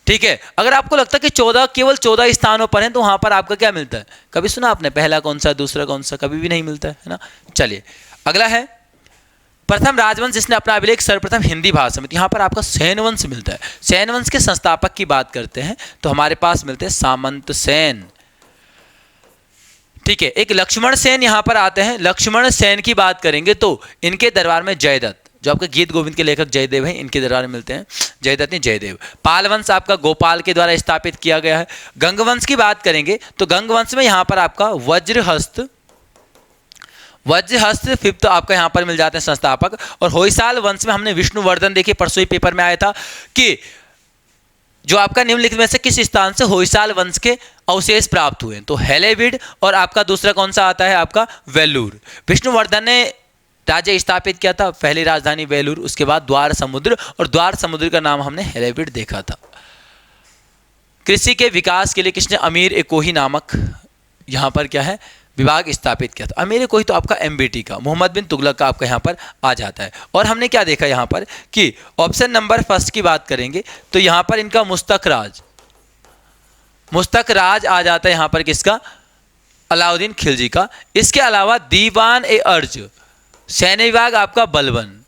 ठीक है। अगर आपको लगता है कि केवल 14 स्थानों पर हैं तो वहाँ पर आपका क्या मिलता है? कभी सुना आपने पहला कौन सा, दूसरा कौन सा? कभी भी नहीं मिलता है ना। चलिए अगला है प्रथम राजवंश जिसने अपना अभिलेख सर्वप्रथम हिंदी भाषा में, तो यहाँ पर आपका सेन वंश मिलता है। सेन वंश के संस्थापक की बात करते हैं तो हमारे पास मिलते हैं सामंत सेन, ठीक है। एक लक्ष्मण सेन यहाँ पर आते हैं। लक्ष्मण सेन की बात करेंगे तो इनके दरबार में जयदत्त, जो आपके गीत गोविंद के लेखक जयदेव हैं, इनके दरबार में मिलते हैं। जयदत्त नहीं, जयदेव। पाल वंश आपका गोपाल के द्वारा स्थापित किया गया है। गंगवंश की बात करेंगे तो गंगवंश में यहाँ पर आपका वज्रहस्त 5th आपका यहाँ पर मिल जाते हैं संस्थापक। और होयसाल वंश में हमने विष्णुवर्धन देखिए, परसों ही पेपर में आया था कि जो आपका निम्नलिखित में से किस स्थान से होयसाल वंश के अवशेष प्राप्त हुए, तो हेलेविड, और आपका दूसरा कौन सा आता है आपका वेलूर। विष्णुवर्धन ने राज्य स्थापित किया था, पहली राजधानी वेलूर, उसके बाद द्वार समुद्र, और द्वार समुद्र का नाम हमने हेलेविड देखा था। कृषि के विकास के लिए किसने अमीर एकोही नामक यहाँ पर क्या है विभाग स्थापित किया था? अमीर एकोही तो आपका एमबीटी का, मोहम्मद बिन तुगलक का आपका यहाँ पर आ जाता है। और हमने क्या देखा यहाँ पर कि ऑप्शन नंबर फर्स्ट की बात करेंगे तो यहाँ पर इनका मुस्तक राज आ जाता है यहाँ पर किसका? अलाउद्दीन खिलजी का। इसके अलावा दीवान ए अर्ज सैन्य विभाग आपका बलबन,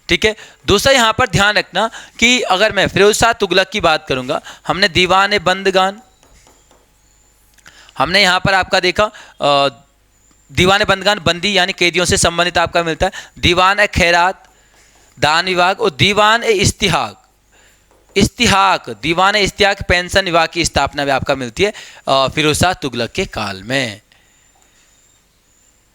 ठीक है। दूसरा यहां पर ध्यान रखना कि अगर मैं फिरोज शाह तुगलक की बात करूंगा, हमने दीवान ए बंदगान, हमने यहां पर आपका देखा दीवान ए बंदगान बंदी यानी कैदियों से संबंधित आपका मिलता है, दीवान ए खैरात दान विभाग, और दीवान ए इस्तिहाक दीवान ए इस्तिहाक पेंशन विभाग की स्थापना भी आपका मिलती है फिरोज शाह तुगलक के काल में।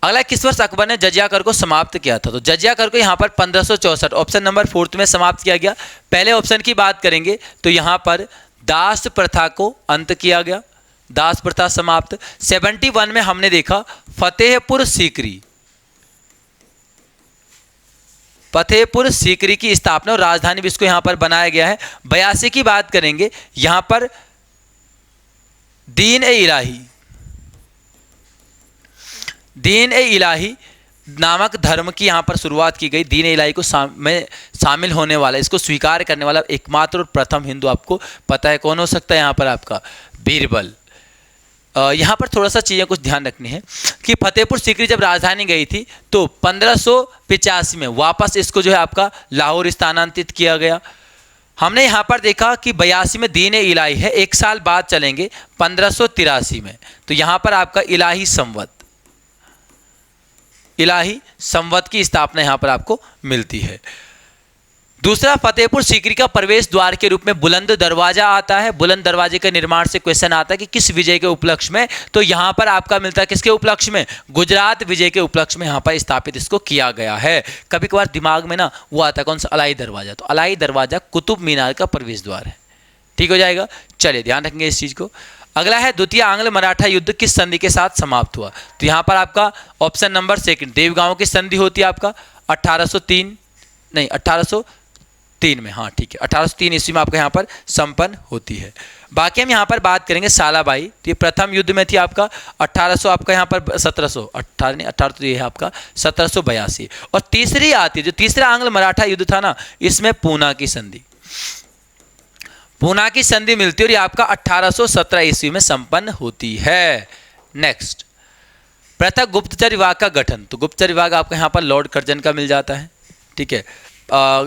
अगला, किस वर्ष अकबर ने जजिया कर को समाप्त किया था? तो जजिया कर को यहाँ पर 1564 ऑप्शन नंबर 4 में समाप्त किया गया। पहले ऑप्शन की बात करेंगे तो यहाँ पर दास प्रथा को अंत किया गया, दास प्रथा समाप्त। 71 में हमने देखा फतेहपुर सीकरी की स्थापना और राजधानी भी इसको यहाँ पर बनाया गया है। 82 की बात करेंगे, यहाँ पर दीन ए इलाही नामक धर्म की यहाँ पर शुरुआत की गई। दीन ए इलाही को में शामिल होने वाला, इसको स्वीकार करने वाला एकमात्र और प्रथम हिंदू आपको पता है कौन हो सकता है? यहाँ पर आपका बीरबल। यहाँ पर थोड़ा सा चीज़ें कुछ ध्यान रखनी है कि फतेहपुर सीकरी जब राजधानी गई थी तो 1585 में वापस इसको जो है आपका लाहौर स्थानांतरित किया गया। हमने यहाँ पर देखा कि 82 में दीन ए इलाही है, एक साल बाद चलेंगे 1583 में, तो यहाँ पर आपका इलाही संवत की स्थापना यहाँ पर आपको मिलती है। दूसरा, फतेहपुर सीकरी का प्रवेश द्वार के रूप में बुलंद दरवाजा आता है। बुलंद दरवाजे के निर्माण से क्वेश्चन आता है कि किस विजय के उपलक्ष्य में? तो यहाँ पर आपका मिलता है किसके उपलक्ष्य में? गुजरात विजय के उपलक्ष्य में यहाँ पर स्थापित इसको किया गया है। कभी कभार दिमाग में ना वो आता है कौन सा? अलाई दरवाजा। तो अलाई दरवाजा कुतुब मीनार का प्रवेश द्वार है, ठीक हो जाएगा। चलिए ध्यान रखेंगे इस चीज को। अगला है द्वितीय आंग्ल मराठा युद्ध किस संधि के साथ समाप्त हुआ? तो यहाँ पर आपका ऑप्शन नंबर 2 देवगांव की संधि होती है आपका 1803 में, हाँ ठीक है, 1803 ईस्वी में आपका यहाँ पर संपन्न होती है। बाकी हम यहाँ पर बात करेंगे सालाबाई, तो ये प्रथम युद्ध में थी आपका 1800 आपका यहाँ पर 18 तो ये है आपका 1782। और तीसरी आती है जो तीसरा आंग्ल मराठा युद्ध था ना, इसमें पूना की संधि मिलती है और ये आपका 1817 ईस्वी में संपन्न होती है। नेक्स्ट, पृथक गुप्तचर विभाग का गठन। तो गुप्तचर विभाग आपका यहाँ पर लॉर्ड कर्जन का मिल जाता है, ठीक है।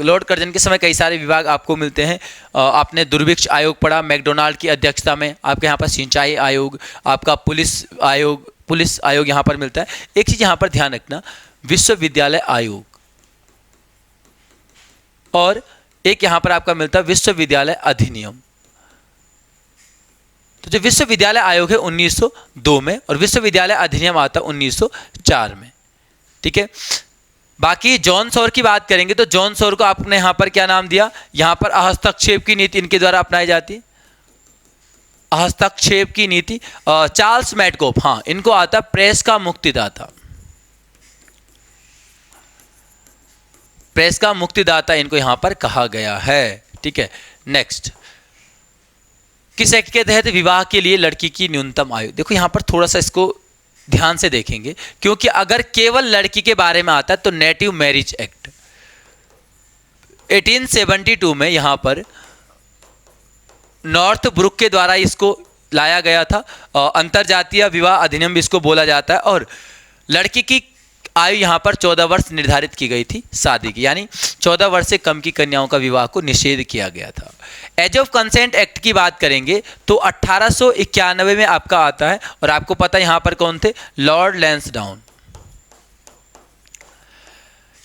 लॉर्ड कर्जन के समय कई सारे विभाग आपको मिलते हैं। आपने दुर्भिक्ष आयोग पढ़ा मैकडोनाल्ड की अध्यक्षता में, आपके यहाँ पर सिंचाई आयोग, आपका पुलिस आयोग यहाँ पर मिलता है। एक चीज़ यहाँ पर ध्यान रखना, विश्वविद्यालय आयोग, और एक यहाँ पर आपका मिलता है विश्वविद्यालय अधिनियम। तो जो विश्वविद्यालय आयोग है 1902 में और विश्वविद्यालय अधिनियम आता है 1904 में, ठीक है। बाकी जॉन सॉर की बात करेंगे तो जॉन सॉर को आपने यहाँ पर क्या नाम दिया? यहाँ पर हस्तक्षेप की नीति इनके द्वारा अपनाई जाती है, हस्तक्षेप की नीति। चार्ल्स मैडकोफ, हाँ, इनको आता प्रेस का मुक्तिदाता इनको यहां पर कहा गया है, ठीक है। नेक्स्ट, किस एक्ट के तहत विवाह के लिए लड़की की न्यूनतम आयु? देखो यहां पर थोड़ा सा इसको ध्यान से देखेंगे, क्योंकि अगर केवल लड़की के बारे में आता है तो नेटिव मैरिज एक्ट 1872 में यहां पर नॉर्थ ब्रुक के द्वारा इसको लाया गया था। अंतरजातीय विवाह अधिनियम भी इसको बोला जाता है, और लड़की की आयु यहाँ पर 14 वर्ष निर्धारित की गई थी शादी की, यानी 14 वर्ष से कम की कन्याओं का विवाह को निषेध किया गया था। एज ऑफ कंसेंट एक्ट की बात करेंगे तो 1891 में आपका आता है, और आपको पता है यहाँ पर कौन थे? लॉर्ड लैंसडाउन।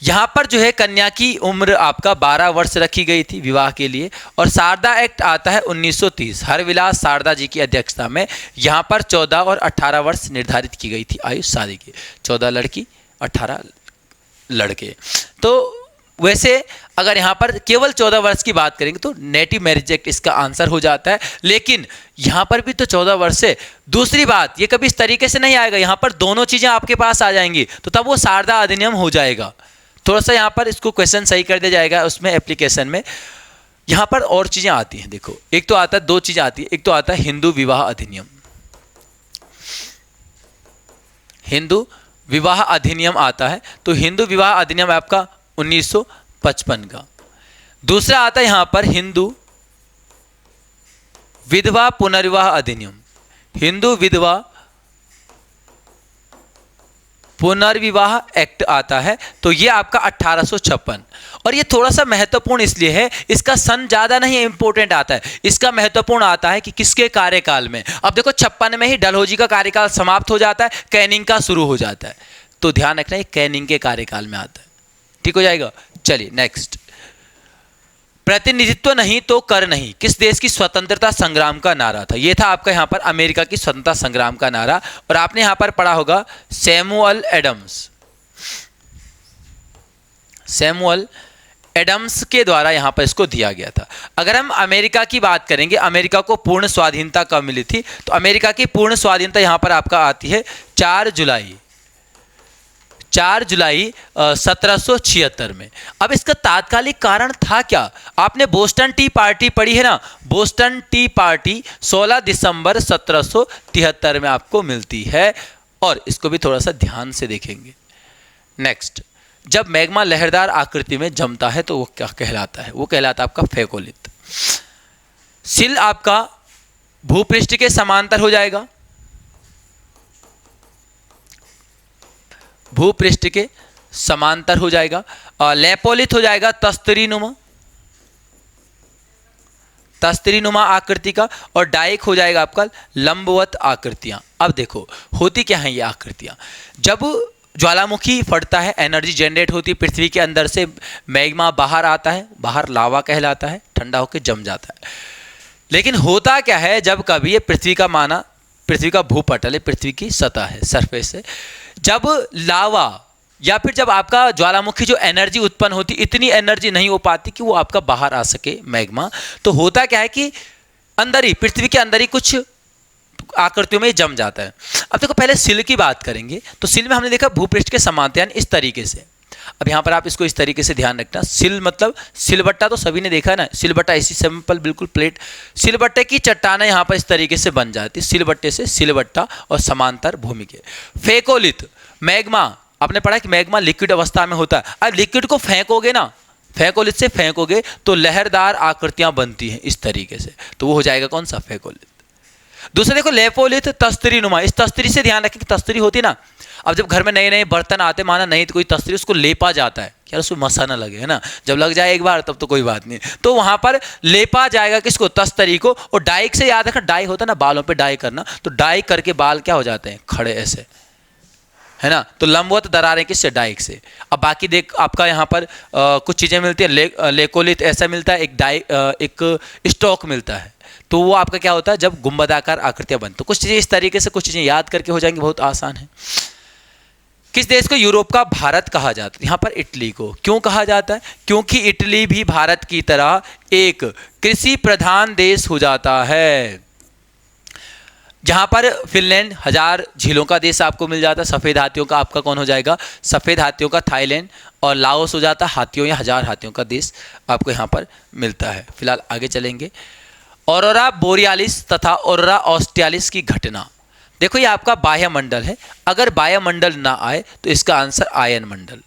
यहाँ पर जो है कन्या की उम्र आपका 12 वर्ष रखी गई थी विवाह के लिए। और शारदा एक्ट आता है 1930, हरविलास शारदा जी की अध्यक्षता में। यहाँ पर 14 और 18 वर्ष निर्धारित की गई थी आयु शादी की, 14 लड़की 18 लड़के। तो वैसे अगर यहाँ पर केवल 14 वर्ष की बात करेंगे तो नेटिव मैरिज एक्ट इसका आंसर हो जाता है, लेकिन यहाँ पर भी तो 14 वर्ष है। दूसरी बात, ये कभी इस तरीके से नहीं आएगा, यहाँ पर दोनों चीज़ें आपके पास आ जाएंगी, तो तब वो शारदा अधिनियम हो जाएगा। थोड़ा सा यहाँ पर इसको क्वेश्चन सही कर दिया जाएगा उसमें एप्लीकेशन में। यहाँ पर और चीज़ें आती हैं, देखो एक तो आता है, दो चीज़ें आती है, एक तो आता है हिंदू विवाह अधिनियम, हिंदू विवाह अधिनियम आता है, तो हिंदू विवाह अधिनियम आपका 1955 का। दूसरा आता है यहाँ पर हिंदू विधवा पुनर्विवाह अधिनियम, हिंदू विधवा पुनर्विवाह एक्ट आता है, तो ये आपका 1856। और ये थोड़ा सा महत्वपूर्ण इसलिए है, इसका सन ज़्यादा नहीं इंपॉर्टेंट आता है, इसका महत्वपूर्ण आता है कि किसके कार्यकाल में। अब देखो 56 में ही डलहौजी का कार्यकाल समाप्त हो जाता है, कैनिंग का शुरू हो जाता है, तो ध्यान रखना ये कैनिंग के कार्यकाल में आता है। ठीक हो जाएगा। चलिए नेक्स्ट, प्रतिनिधित्व नहीं तो कर नहीं किस देश की स्वतंत्रता संग्राम का नारा था। यह था आपका यहाँ पर अमेरिका की स्वतंत्रता संग्राम का नारा, और आपने यहाँ पर पढ़ा होगा सैमुअल एडम्स, सैमुअल एडम्स के द्वारा यहाँ पर इसको दिया गया था। अगर हम अमेरिका की बात करेंगे, अमेरिका को पूर्ण स्वाधीनता कब मिली थी, तो अमेरिका की पूर्ण स्वाधीनता यहाँ पर आपका आती है 4 जुलाई 1776 में। अब इसका तात्कालिक कारण था क्या? आपने बोस्टन टी पार्टी पढ़ी है ना, बोस्टन टी पार्टी 16 दिसंबर 1773 में आपको मिलती है, और इसको भी थोड़ा सा ध्यान से देखेंगे। नेक्स्ट, जब मैग्मा लहरदार आकृति में जमता है तो वो क्या कहलाता है? वो कहलाता है आपका फेकोलित। सिल आपका भूपृष्ठ के समांतर हो जाएगा, भूपृष्ठ के समांतर हो जाएगा, और लेपोलिथ हो जाएगा तस्तरीनुमा आकृति का, और डाइक हो जाएगा आपका लंबवत आकृतियां। अब देखो होती क्या है ये आकृतियां, जब ज्वालामुखी फटता है, एनर्जी जनरेट होती है पृथ्वी के अंदर से, मैग्मा बाहर आता है, बाहर लावा कहलाता है, ठंडा होकर जम जाता है। लेकिन होता क्या है, जब कभी ये पृथ्वी का भूपटल है, पृथ्वी की सतह है, सरफेस है, जब लावा या फिर जब आपका ज्वालामुखी जो एनर्जी उत्पन्न होती, इतनी एनर्जी नहीं हो पाती कि वो आपका बाहर आ सके मैग्मा, तो होता क्या है कि अंदर ही, पृथ्वी के अंदर ही कुछ आकृतियों में जम जाता है। अब देखो पहले सिल की बात करेंगे, तो सिल में हमने देखा भूपृष्ठ के समांतर इस तरीके से। अब यहाँ पर आप इसको इस तरीके से ध्यान रखना, सिल मतलब सिलबट्टा तो सभी ने देखा है ना, सिलबट्टा ऐसी सिंपल बिल्कुल प्लेट, सिलबट्टे की चट्टानें यहाँ पर इस तरीके से बन जाती है, सिलबट्टे से सिलबट्टा और समांतर भूमि के। फेकोलिथ, मैग्मा आपने पढ़ा कि मैग्मा लिक्विड अवस्था में होता है, अब लिक्विड को फेंकोगे ना, फेकोलिथ से फेंकोगे तो लहरदार आकृतियां बनती हैं इस तरीके से, तो वो हो जाएगा कौन सा? फेकोलिथ। दूसरा देखो लेपोलिथ तस्तरीनुमा, इस तस्तरी से ध्यान रखें कि तस्तरी होती ना, अब जब घर में नए नए बर्तन आते, माना नहीं तो कोई तस्तरी, उसको लेपा जाता है, यार उसमें मसा ना लगे, है ना, जब लग जाए एक बार तब तो कोई बात नहीं, तो वहां पर लेपा जाएगा किसको? तस्तरी को। और डाइक से याद रखना, डाई होता है ना बालों पे डाई करना, तो डाई करके बाल क्या हो जाते हैं? खड़े ऐसे, है ना, तो लंबवत दरारें किससे? डाइक से। अब बाकी देख आपका यहाँ पर कुछ चीज़ें मिलती है, लेकोलिथ ऐसा मिलता है, एक स्टॉक मिलता है, तो वो आपका क्या होता है? जब गुंबदाकार आकृतियां बनती, तो कुछ चीज़ें इस तरीके से, कुछ चीज़ें याद करके हो जाएंगी, बहुत आसान है। किस देश को यूरोप का भारत कहा जाता है? यहाँ पर इटली को। क्यों कहा जाता है? क्योंकि इटली भी भारत की तरह एक कृषि प्रधान देश हो जाता है। जहाँ पर फिनलैंड 1000 झीलों का देश आपको मिल जाता है, सफ़ेद हाथियों का आपका कौन हो जाएगा? सफ़ेद हाथियों का थाईलैंड, और लाओस हो जाता है हाथियों या 1000 हाथियों का देश आपको यहाँ पर मिलता है। फिलहाल आगे चलेंगे। ऑरोरा बोरियालिस तथा ऑरोरा ऑस्ट्रियालिस की घटना, देखो ये आपका वायुमंडल है, अगर वायुमंडल ना आए तो इसका आंसर आयन मंडल।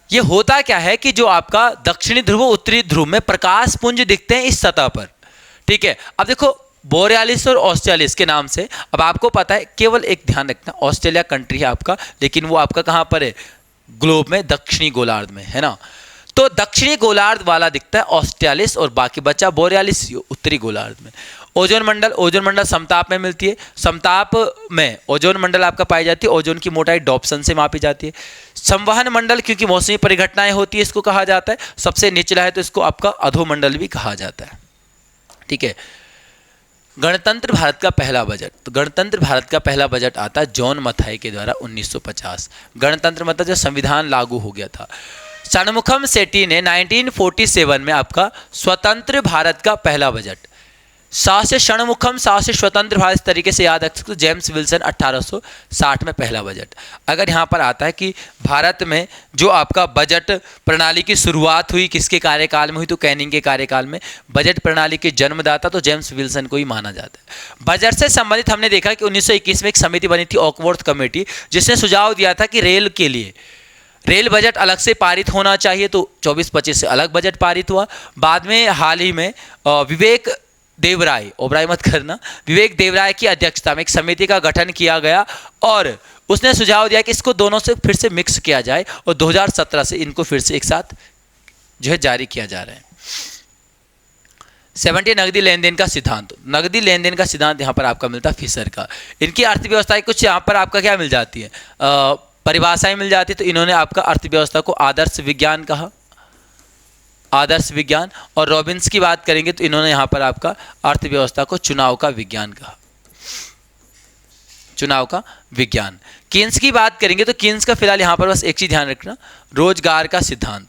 ये होता क्या है कि जो आपका दक्षिणी ध्रुव उत्तरी ध्रुव में प्रकाश पुंज दिखते हैं इस सतह पर, ठीक है। अब देखो बोरियालिस और ऑस्ट्रियालिस के नाम से, अब आपको पता है, केवल एक ध्यान रखना, ऑस्ट्रेलिया कंट्री है आपका, लेकिन वो आपका कहाँ पर है? ग्लोब में, दक्षिणी गोलार्ध में, है ना, तो दक्षिणी गोलार्ध वाला दिखता है ऑस्ट्रियालिस, और बाकी बचा बोरियालिस उत्तरी गोलार्ध में। ओजोन मंडल समताप में मिलती है, समताप में ओजोन मंडल आपका पाई जाती है, ओजोन की मोटाई डॉप्सन से मापी जाती है। संवहन मंडल क्योंकि मौसमी परिघटनाएं होती है इसको कहा जाता है, सबसे निचला है तो इसको आपका अधोमंडल भी कहा जाता है, ठीक है। गणतंत्र भारत का पहला बजट, तो गणतंत्र भारत का पहला बजट आता है जॉन मथाई के द्वारा 1950। गणतंत्र मतलब जब संविधान लागू हो गया था। षणमुखम सेठी ने 1947 में आपका स्वतंत्र भारत का पहला बजट, साहस्य षणमुखम साहस्य स्वतंत्र भारत, इस तरीके से याद रख सकते हो। जेम्स विल्सन 1860 में पहला बजट। अगर यहाँ पर आता है कि भारत में जो आपका बजट प्रणाली की शुरुआत हुई किसके कार्यकाल में हुई, तो कैनिंग के कार्यकाल में। बजट प्रणाली के जन्मदाता तो जेम्स विल्सन को ही माना जाता है। बजट से संबंधित हमने देखा कि 1921 में एक समिति बनी थी, ऑकवर्थ कमेटी, जिसने सुझाव दिया था कि रेल के लिए रेल बजट अलग से पारित होना चाहिए, तो 24-25 से अलग बजट पारित हुआ। बाद में हाल ही में विवेक देवराय, ओबराय मत करना, विवेक देवराय की अध्यक्षता में एक समिति का गठन किया गया और उसने सुझाव दिया कि इसको दोनों से फिर से मिक्स किया जाए और 2017 से इनको फिर से एक साथ जो है जारी किया जा रहा है। 70 नकदी लेन देन का सिद्धांत। नकदी लेन देन का सिद्धांत यहाँ पर आपका मिलता है फिशर का। इनकी अर्थव्यवस्था कुछ यहाँ पर आपका क्या मिल जाती है, परिभाषाएं मिल जाती है। तो इन्होंने आपका अर्थव्यवस्था को आदर्श विज्ञान कहा, आदर्श विज्ञान। और रॉबिन्स की बात करेंगे तो इन्होंने यहाँ पर आपका अर्थव्यवस्था को चुनाव का विज्ञान कहा, चुनाव का विज्ञान। कीन्स की बात करेंगे तो कीन्स का फिलहाल यहाँ पर बस एक चीज ध्यान रखना, रोजगार का सिद्धांत।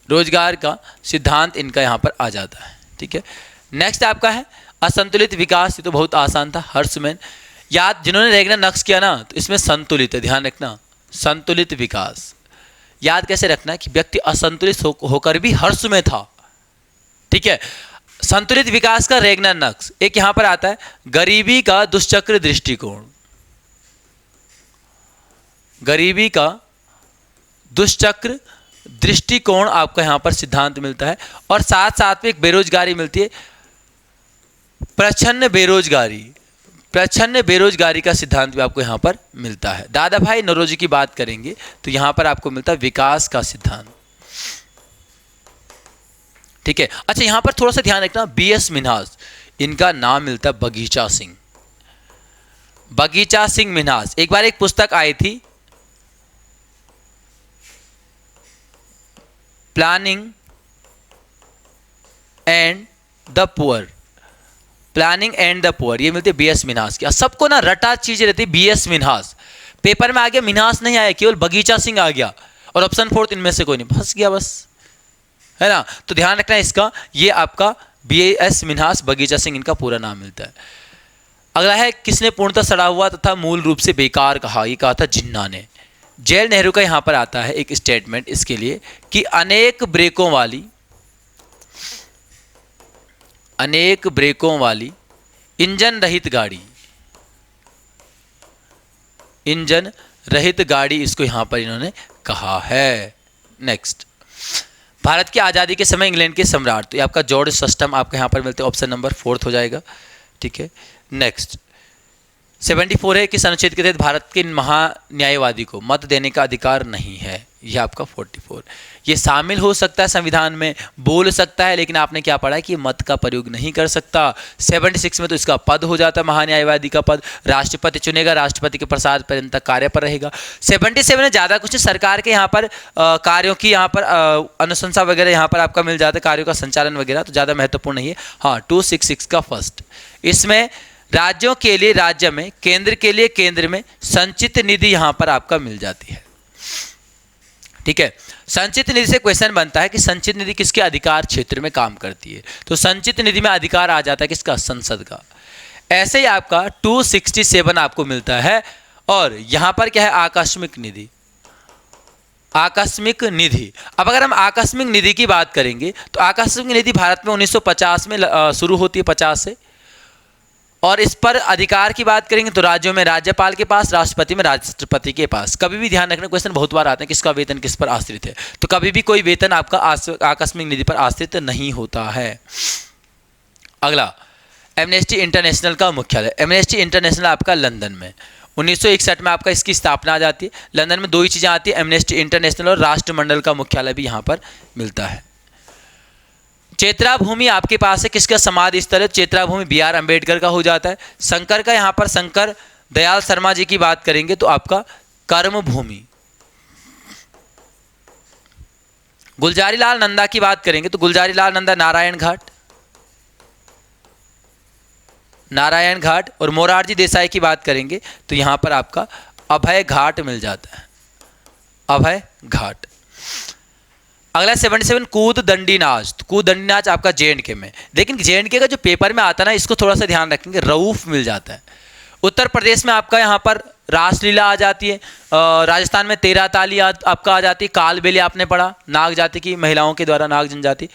रोजगार का सिद्धांत इनका यहाँ पर आ जाता है, ठीक है। नेक्स्ट आपका है असंतुलित विकास। ये तो बहुत आसान था, हर्षमैन। याद, जिन्होंने रेगना नक्श किया ना, तो इसमें संतुलित है, ध्यान रखना, संतुलित विकास। याद कैसे रखना है कि व्यक्ति असंतुलित होकर भी हर्ष में था, ठीक है। संतुलित विकास का रेगना नक्श। एक यहां पर आता है गरीबी का दुष्चक्र दृष्टिकोण। गरीबी का दुष्चक्र दृष्टिकोण आपका यहां पर सिद्धांत मिलता है। और साथ साथ में एक बेरोजगारी मिलती है, प्रच्छन्न बेरोजगारी। प्रच्छन्न बेरोजगारी का सिद्धांत भी आपको यहाँ पर मिलता है। दादा भाई नौरोजी की बात करेंगे तो यहाँ पर आपको मिलता है विकास का सिद्धांत, ठीक है। अच्छा, यहाँ पर थोड़ा सा ध्यान रखना, बीएस मिन्हास, इनका नाम मिलता है बगीचा सिंह। बगीचा सिंह मिन्हास। एक बार एक पुस्तक आई थी, planning and the poor, planning and the poor, ये मिलती है बीएस मिन्हास की। सबको ना रटा चीजें रहती है, बीएस मिन्हास। पेपर में आ गया मिन्हास नहीं आया, केवल बगीचा सिंह आ गया और ऑप्शन 4 इनमें से कोई नहीं, फंस गया बस, है ना। तो ध्यान रखना इसका, ये आपका बीएस मिन्हास, बगीचा सिंह इनका पूरा नाम मिलता है। अगला है किसने पूर्णतः सड़ा हुआ तथा मूल रूप से बेकार कहा, ये कहा था जिन्ना ने। जैल नेहरू का यहां पर आता है एक स्टेटमेंट इसके लिए कि अनेक ब्रेकों वाली इंजन रहित गाड़ी, इंजन रहित गाड़ी, इसको यहां पर इन्होंने कहा है। नेक्स्ट, भारत की आज़ादी के समय इंग्लैंड के सम्राट, तो ये आपका जॉर्ज सस्टम आपका यहां पर मिलते हैं, ऑप्शन नंबर 4 हो जाएगा, ठीक है। नेक्स्ट 74 है कि अनुच्छेद के तहत भारत के महान्यायवादी को मत देने का अधिकार नहीं है, यह आपका 44। ये शामिल हो सकता है संविधान में, बोल सकता है, लेकिन आपने क्या पढ़ा है कि मत का प्रयोग नहीं कर सकता। 76 में तो इसका पद हो जाता है महान्यायवादी का पद, राष्ट्रपति चुनेगा, राष्ट्रपति के प्रसाद पर्यंत तक कार्य पर रहेगा। 77 में ज़्यादा कुछ सरकार के यहाँ पर कार्यों की यहाँ पर अनुशंसा वगैरह यहाँ पर आपका मिल जाता है, कार्यों का संचालन वगैरह, तो ज़्यादा महत्वपूर्ण नहीं है। हाँ, 266 का फर्स्ट, इसमें राज्यों के लिए राज्य में, केंद्र के लिए केंद्र में संचित निधि यहां पर आपका मिल जाती है, ठीक है। संचित निधि से क्वेश्चन बनता है कि संचित निधि किसके अधिकार क्षेत्र में काम करती है, तो संचित निधि में अधिकार आ जाता है किसका, संसद का। ऐसे ही आपका 267 आपको मिलता है। और यहां पर क्या है, आकस्मिक निधि, आकस्मिक निधि। अब अगर हम आकस्मिक निधि की बात करेंगे तो आकस्मिक निधि भारत में 1950 में शुरू होती है, 50 से। और इस पर अधिकार की बात करेंगे तो राज्यों में राज्यपाल के पास, राष्ट्रपति में राष्ट्रपति के पास। कभी भी ध्यान रखना, क्वेश्चन बहुत बार आते हैं किसका वेतन किस पर आश्रित है, तो कभी भी कोई वेतन आपका आकस्मिक निधि पर आश्रित नहीं होता है। अगला, एमनेस्टी इंटरनेशनल का मुख्यालय। एमनेस्टी इंटरनेशनल आपका लंदन में 1961 में आपका इसकी स्थापना आ जाती है। लंदन में दो ही चीज़ें आती है, एमनेस्टी इंटरनेशनल और राष्ट्रमंडल का मुख्यालय भी यहाँ पर मिलता है। चेत्रा भूमि आपके पास है, किसका समाधि स्थल है, चेत्रा भूमि BR अम्बेडकर का हो जाता है। शंकर का यहाँ पर शंकर दयाल शर्मा जी की बात करेंगे तो आपका कर्म भूमि। गुलजारी लाल नंदा की बात करेंगे तो गुलजारी लाल नंदा नारायण घाट, नारायण घाट। और मोरारजी देसाई की बात करेंगे तो यहाँ पर आपका अभय घाट मिल जाता है, अभय घाट। अगला 77 कूद दंडी नाच। तो कूद दंडी नाच आपका जे.एंड.के में, लेकिन जे.एंड.के का जो पेपर में आता है ना, इसको थोड़ा सा ध्यान रखेंगे, रऊफ मिल जाता है। उत्तर प्रदेश में आपका यहाँ पर रासलीला आ जाती है। राजस्थान में 13 ताली आपका आ जाती है। कालबेली आपने पढ़ा, नाग जाति की महिलाओं के द्वारा, नाग जनजाति,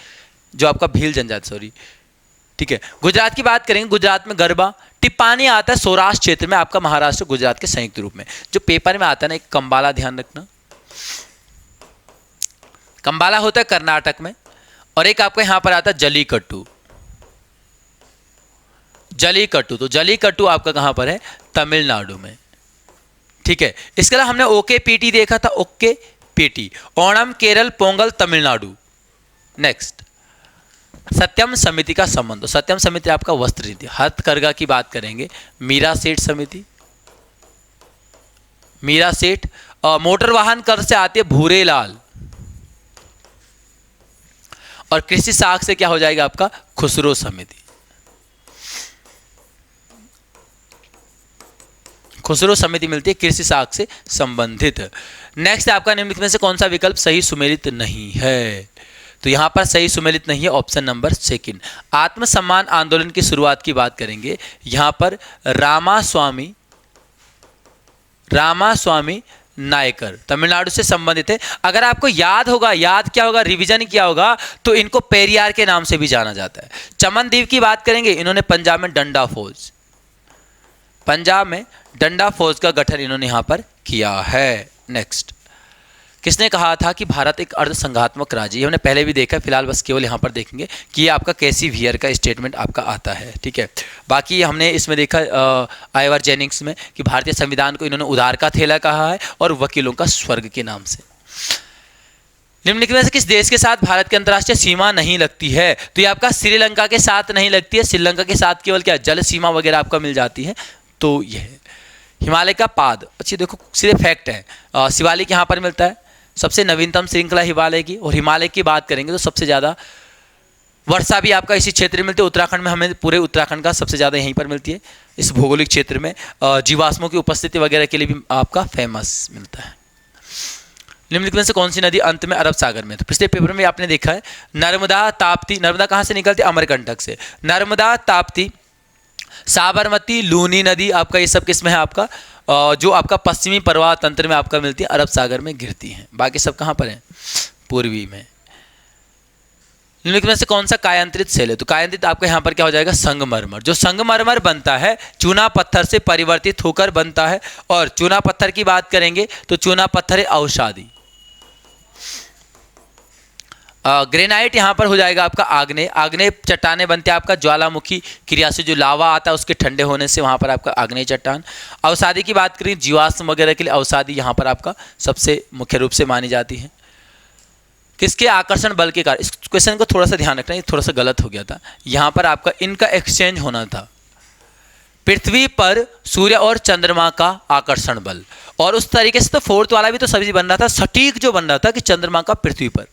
जो आपका भील जनजाति, सॉरी, ठीक है। गुजरात की बात करेंगे, गुजरात में गरबा। टिप्पानी आता है सौराष्ट्र क्षेत्र में आपका, महाराष्ट्र गुजरात के संयुक्त रूप में। जो पेपर में आता है ना, एक कंबाला, ध्यान रखना, कंबाला होता है कर्नाटक में, और एक आपका यहां पर आता है जलीकट्टू। जलीकट्टू, तो जलीकट्टू आपका कहां पर है? तमिलनाडु में, ठीक है। इसके अलावा हमने ओके पीटी देखा था, okay PT. Onam Kerala, Pongal Tamil Nadu. Next, सत्यम समिति का संबंध। सत्यम समिति आपका वस्त्र नीति। हथकरघा की बात करेंगे, मीरा सेठ समिति, मीरा सेठ। मोटर वाहन कर से आती है भूरेलाल, और कृषि साख से क्या हो जाएगा आपका? खुसरो समिति। खुसरो समिति मिलती है कृषि साख से संबंधित। नेक्स्ट आपका निम्नलिखित में से कौन सा विकल्प सही सुमेलित नहीं है? तो यहां पर सही सुमेलित नहीं है ऑप्शन नंबर सेकंड। आत्मसम्मान आंदोलन की शुरुआत की बात करेंगे, यहां पर रामास्वामी नायकर तमिलनाडु से संबंधित है। अगर आपको याद होगा, याद क्या होगा, रिवीजन किया होगा, तो इनको पेरियार के नाम से भी जाना जाता है। चमनदीव की बात करेंगे, इन्होंने पंजाब में डंडा फौज, पंजाब में डंडा फौज का गठन इन्होंने यहां पर किया है। नेक्स्ट, किसने कहा था कि भारत एक अर्धसंघात्मक राज्य? ये हमने पहले भी देखा, फिलहाल बस केवल यहाँ पर देखेंगे कि ये आपका कैसी वियर का स्टेटमेंट आपका आता है, ठीक है। बाकी हमने इसमें देखा आइवर जेनिंग्स में कि भारतीय संविधान को इन्होंने उधार का थैला कहा है, और वकीलों का स्वर्ग के नाम से। निम्नलिखित में से किस देश के साथ भारत की अंतर्राष्ट्रीय सीमा नहीं लगती है? तो ये आपका श्रीलंका के साथ नहीं लगती है। श्रीलंका के साथ केवल क्या जल सीमा वगैरह आपका मिल जाती है। तो यह हिमालय का पाद, अच्छी देखो सीधे फैक्ट है, शिवालिक यहाँ पर मिलता है, सबसे नवीनतम श्रृंखला हिमालय की। और हिमालय की बात करेंगे तो सबसे ज़्यादा वर्षा भी आपका इसी क्षेत्र में मिलती है। उत्तराखंड में हमें पूरे उत्तराखंड का सबसे ज़्यादा यहीं पर मिलती है, इस भौगोलिक क्षेत्र में। जीवाश्मों की उपस्थिति वगैरह के लिए भी आपका फेमस मिलता है। निम्नलिखित में से कौन सी नदी अंत में अरब सागर में? तो पिछले पेपर में आपने देखा है नर्मदा, ताप्ती। नर्मदा कहाँ से निकलती है? अमरकंटक से। नर्मदा, ताप्ती, साबरमती, लूनी नदी, आपका ये सब किसमें है? आपका जो आपका पश्चिमी प्रवाह तंत्र में आपका मिलती है, अरब सागर में गिरती हैं। बाकी सब कहाँ पर हैं? पूर्वी में। निम्नलिखित में से कौन सा कायांतरित सेल है? तो कायांतरित आपका यहाँ पर क्या हो जाएगा? संगमरमर। जो संगमरमर बनता है चूना पत्थर से परिवर्तित होकर बनता है। और चूना पत्थर की बात करेंगे तो चूना पत्थर है औषधि। ग्रेनाइट यहाँ पर हो जाएगा आपका आग्नेय। आग्नेय चट्टानें बनते हैं आपका ज्वालामुखी क्रिया से, जो लावा आता है उसके ठंडे होने से वहाँ पर आपका आग्नेय चट्टान। अवसादी की बात करें, जीवाश्म वगैरह के लिए अवसादी यहाँ पर आपका सबसे मुख्य रूप से मानी जाती है। किसके आकर्षण बल के कारण? इस क्वेश्चन को थोड़ा सा ध्यान रखना, ये थोड़ा सा गलत हो गया था। यहाँ पर आपका इनका एक्सचेंज होना था, पृथ्वी पर सूर्य और चंद्रमा का आकर्षण बल। और उस तरीके से तो फोर्थ वाला भी तो सभी बन रहा था, सटीक जो बन रहा था कि चंद्रमा का पृथ्वी पर,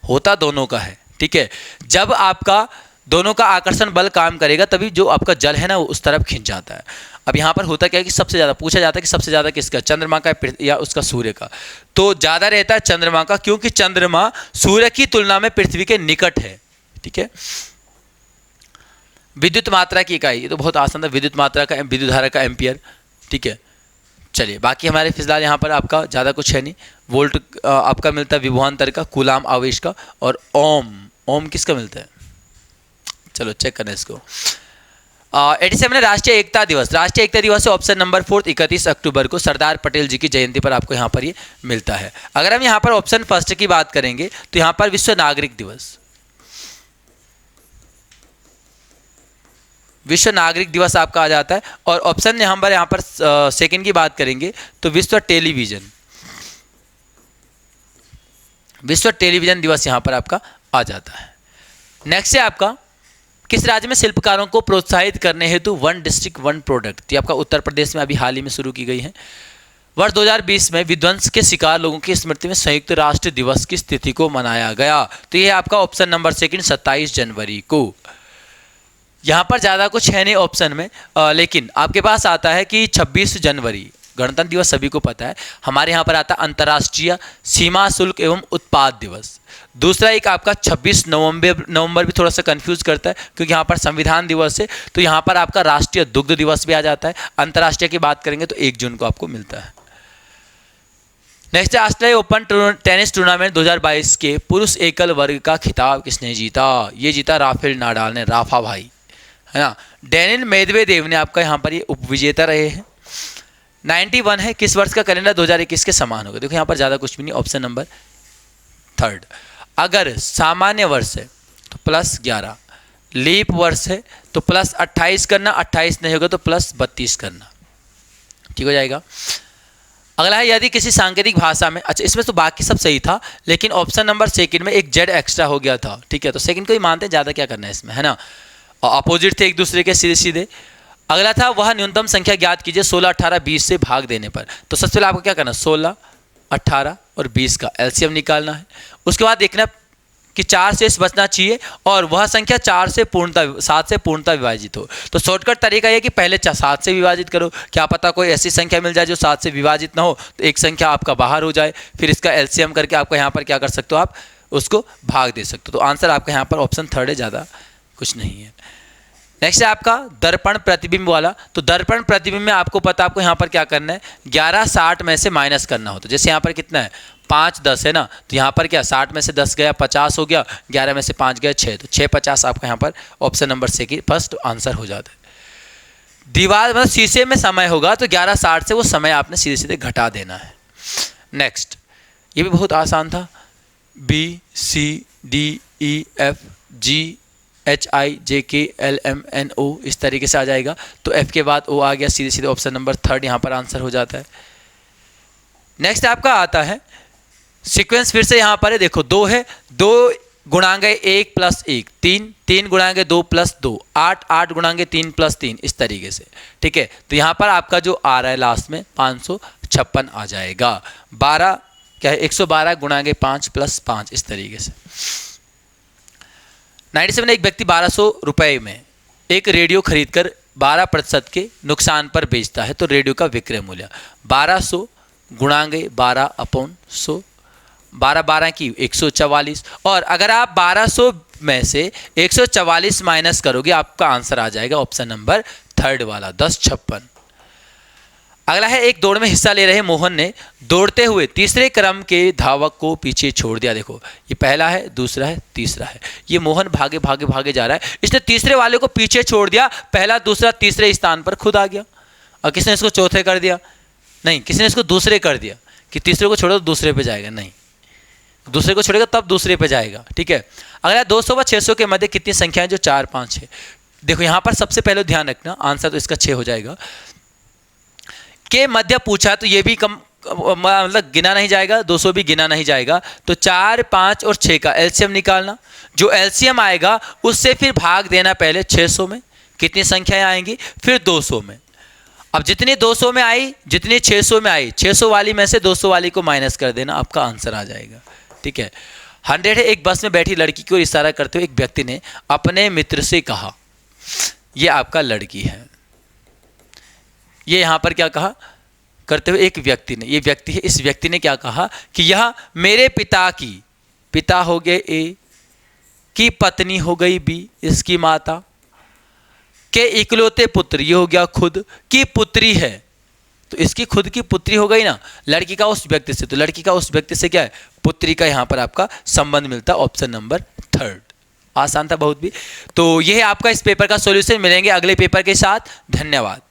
होता दोनों का है, ठीक है। जब आपका दोनों का आकर्षण बल काम करेगा तभी जो आपका जल है ना वो उस तरफ खिंच जाता है। अब यहाँ पर होता क्या है कि सबसे ज़्यादा पूछा जाता है कि सबसे ज़्यादा किसका? चंद्रमा का या उसका सूर्य का? तो ज़्यादा रहता है चंद्रमा का, क्योंकि चंद्रमा सूर्य की तुलना में पृथ्वी के निकट है, ठीक है। विद्युत मात्रा की इकाई, ये तो बहुत आसान था, विद्युत मात्रा का, विद्युत धारा का एम्पियर, ठीक है। चलिए बाकी हमारे फिलहाल यहाँ पर आपका ज़्यादा कुछ है नहीं। वोल्ट आपका मिलता है विभवांतर का, कूलाम आवेश का, और ओम किसका मिलता है? चलो चेक करें इसको। 87 है राष्ट्रीय एकता दिवस। राष्ट्रीय एकता दिवस है ऑप्शन नंबर 4, 31 अक्टूबर को सरदार पटेल जी की जयंती पर आपको यहाँ पर ये मिलता है। अगर हम यहाँ पर ऑप्शन फर्स्ट की बात करेंगे तो यहाँ पर विश्व नागरिक दिवस, विश्व नागरिक दिवस आपका आ जाता है। और ऑप्शन यहाँ पर सेकंड की बात करेंगे तो विश्व टेलीविजन दिवस यहाँ पर आपका आ जाता है। नेक्स्ट है आपका किस राज्य में शिल्पकारों को प्रोत्साहित करने हेतु वन डिस्ट्रिक्ट वन प्रोडक्ट, ये आपका उत्तर प्रदेश में अभी हाल ही में शुरू की गई है। वर्ष 2020 में विध्वंस के शिकार लोगों की स्मृति में संयुक्त राष्ट्र दिवस की तिथि को मनाया गया। तो ये आपका ऑप्शन नंबर सेकंड 27 जनवरी को। यहाँ पर ज़्यादा कुछ है नहीं ऑप्शन में, लेकिन आपके पास आता है कि 26 जनवरी गणतंत्र दिवस सभी को पता है। हमारे यहाँ पर आता है अंतर्राष्ट्रीय सीमा शुल्क एवं उत्पाद दिवस। दूसरा एक आपका 26 नवंबर भी थोड़ा सा कंफ्यूज करता है, क्योंकि यहाँ पर संविधान दिवस है, तो यहाँ पर आपका राष्ट्रीय दुग्ध दिवस भी आ जाता है। अंतर्राष्ट्रीय की बात करेंगे तो 1 जून को आपको मिलता है। नेक्स्ट है ऑस्ट्रेलिया ओपन टेनिस टूर्नामेंट 2022 के पुरुष एकल वर्ग का खिताब किसने जीता? ये जीता राफेल नाडाल ने, राफा भाई, है ना। डेनिल मेदवेदेव ने आपका यहाँ पर ये उपविजेता रहे हैं। 91 है, किस वर्ष का कैलेंडर 2021 के समान होगा? देखो यहाँ पर ज़्यादा कुछ भी नहीं, ऑप्शन नंबर 3। अगर सामान्य वर्ष है तो +11, लीप वर्ष है तो +28 करना, 28 नहीं होगा तो +32 करना, ठीक हो जाएगा। अगला है यदि किसी सांकेतिक भाषा में, अच्छा इसमें तो बाकी सब सही था, लेकिन ऑप्शन नंबर 2 में एक जेड एक्स्ट्रा हो गया था, ठीक है, तो सेकंड को ही मानते हैं, ज़्यादा क्या करना है इसमें, है ना। अपोजिट थे एक दूसरे के सीधे सीधे। अगला था वह न्यूनतम संख्या ज्ञात कीजिए 16, 18, 20 से भाग देने पर। तो सबसे पहले आपको क्या करना है, 16, 18 और 20 का एलसीएम निकालना है। उसके बाद देखना कि 4 शेष बचना चाहिए और वह संख्या 7 से पूर्णतः विभाजित हो। तो शॉर्टकट तरीका यह कि पहले 7 से विभाजित करो, क्या पता कोई ऐसी संख्या मिल जाए जो 7 से विभाजित ना हो, तो एक संख्या आपका बाहर हो जाए, फिर इसका एलसीएम करके आपका यहाँ पर क्या कर सकते हो, आप उसको भाग दे सकते हो। तो आंसर आपका यहाँ पर ऑप्शन 3 है, ज़्यादा कुछ नहीं है। नेक्स्ट है आपका दर्पण प्रतिबिंब वाला। तो दर्पण प्रतिबिंब में आपको पता, आपको यहाँ पर क्या करना है, 11 60 में से माइनस करना होता है। जैसे यहाँ पर कितना है, 5 10 है ना, तो यहाँ पर क्या 60 में से 10 गया 50 हो गया, 11 में से 5 गया 6, तो 6 50 आपका यहाँ पर ऑप्शन नंबर 2 फर्स्ट आंसर हो जाता है। दीवार मतलब शीशे में समय होगा तो 11 60 से वो समय आपने सीधे सीधे घटा देना है। नेक्स्ट, ये भी बहुत आसान था, BCDEFGHIJKLMNO इस तरीके से आ जाएगा, तो F के बाद O आ गया, सीधे सीधे ऑप्शन नंबर 3 यहाँ पर आंसर हो जाता है। नेक्स्ट आपका आता है सीक्वेंस, फिर से यहाँ पर है, देखो 2 है, 2 गुणांगे 1 + 1 3, 3 गुणांगे 2 + 2 8, 8 गुणांगे 3 + 3 इस तरीके से, ठीक है। तो यहाँ पर आपका जो आ रहा है लास्ट में 556 आ जाएगा। 12 क्या है, 112 गुणांगे 5 + 5 इस तरीके से। 97 एक व्यक्ति 1200 रुपये में एक रेडियो खरीदकर 12% के नुकसान पर बेचता है, तो रेडियो का विक्रय मूल्य 1200 गुणांगे 12/100, 12 12 की 144, और अगर आप 1200 में से 144 माइनस करोगे आपका आंसर आ जाएगा ऑप्शन नंबर 3 वाला 1056। अगला है एक दौड़ में हिस्सा ले रहे मोहन ने दौड़ते हुए तीसरे क्रम के धावक को पीछे छोड़ दिया। देखो ये पहला है, दूसरा है, तीसरा है, ये मोहन भागे भागे भागे जा रहा है, इसने तीसरे वाले को पीछे छोड़ दिया, पहला दूसरा तीसरे स्थान पर खुद आ गया। और किसने इसको चौथे कर दिया? नहीं, किसी ने इसको दूसरे कर दिया कि तीसरे को छोड़ो तो दूसरे पे जाएगा, नहीं, दूसरे को छोड़ेगा तब दूसरे पे जाएगा, ठीक है। अगला 200 व 600 के मध्य कितनी संख्याएं जो 4 5 6। देखो यहाँ पर सबसे पहले ध्यान रखना, आंसर तो इसका 6 हो जाएगा। के मध्य पूछा तो ये भी कम मतलब गिना नहीं जाएगा, 200 भी गिना नहीं जाएगा, तो 4 5 और 6 का एलसीएम निकालना, जो एलसीएम आएगा उससे फिर भाग देना पहले 600 में, कितनी संख्याएं आएंगी, फिर 200 में। अब जितनी 200 में आई, जितनी 600 में आई, 600 वाली में से 200 वाली को माइनस कर देना, आपका आंसर आ जाएगा, ठीक है। 100 है एक बस में बैठी लड़की की ओर इशारा करते हुए एक व्यक्ति ने अपने मित्र से कहा, ये आपका लड़की है। ये यहाँ पर क्या कहा करते हुए एक व्यक्ति ने, ये व्यक्ति है, इस व्यक्ति ने क्या कहा कि यह मेरे पिता की, पिता हो गए ए, की पत्नी हो गई बी, इसकी माता के इकलौते पुत्र, ये हो गया खुद की पुत्री है, तो इसकी खुद की पुत्री हो गई ना, लड़की का उस व्यक्ति से, तो लड़की का उस व्यक्ति से क्या है, पुत्री का यहाँ पर आपका संबंध मिलता है, ऑप्शन नंबर 3। आसान था बहुत भी। तो यह है आपका इस पेपर का सॉल्यूशन। मिलेंगे अगले पेपर के साथ, धन्यवाद।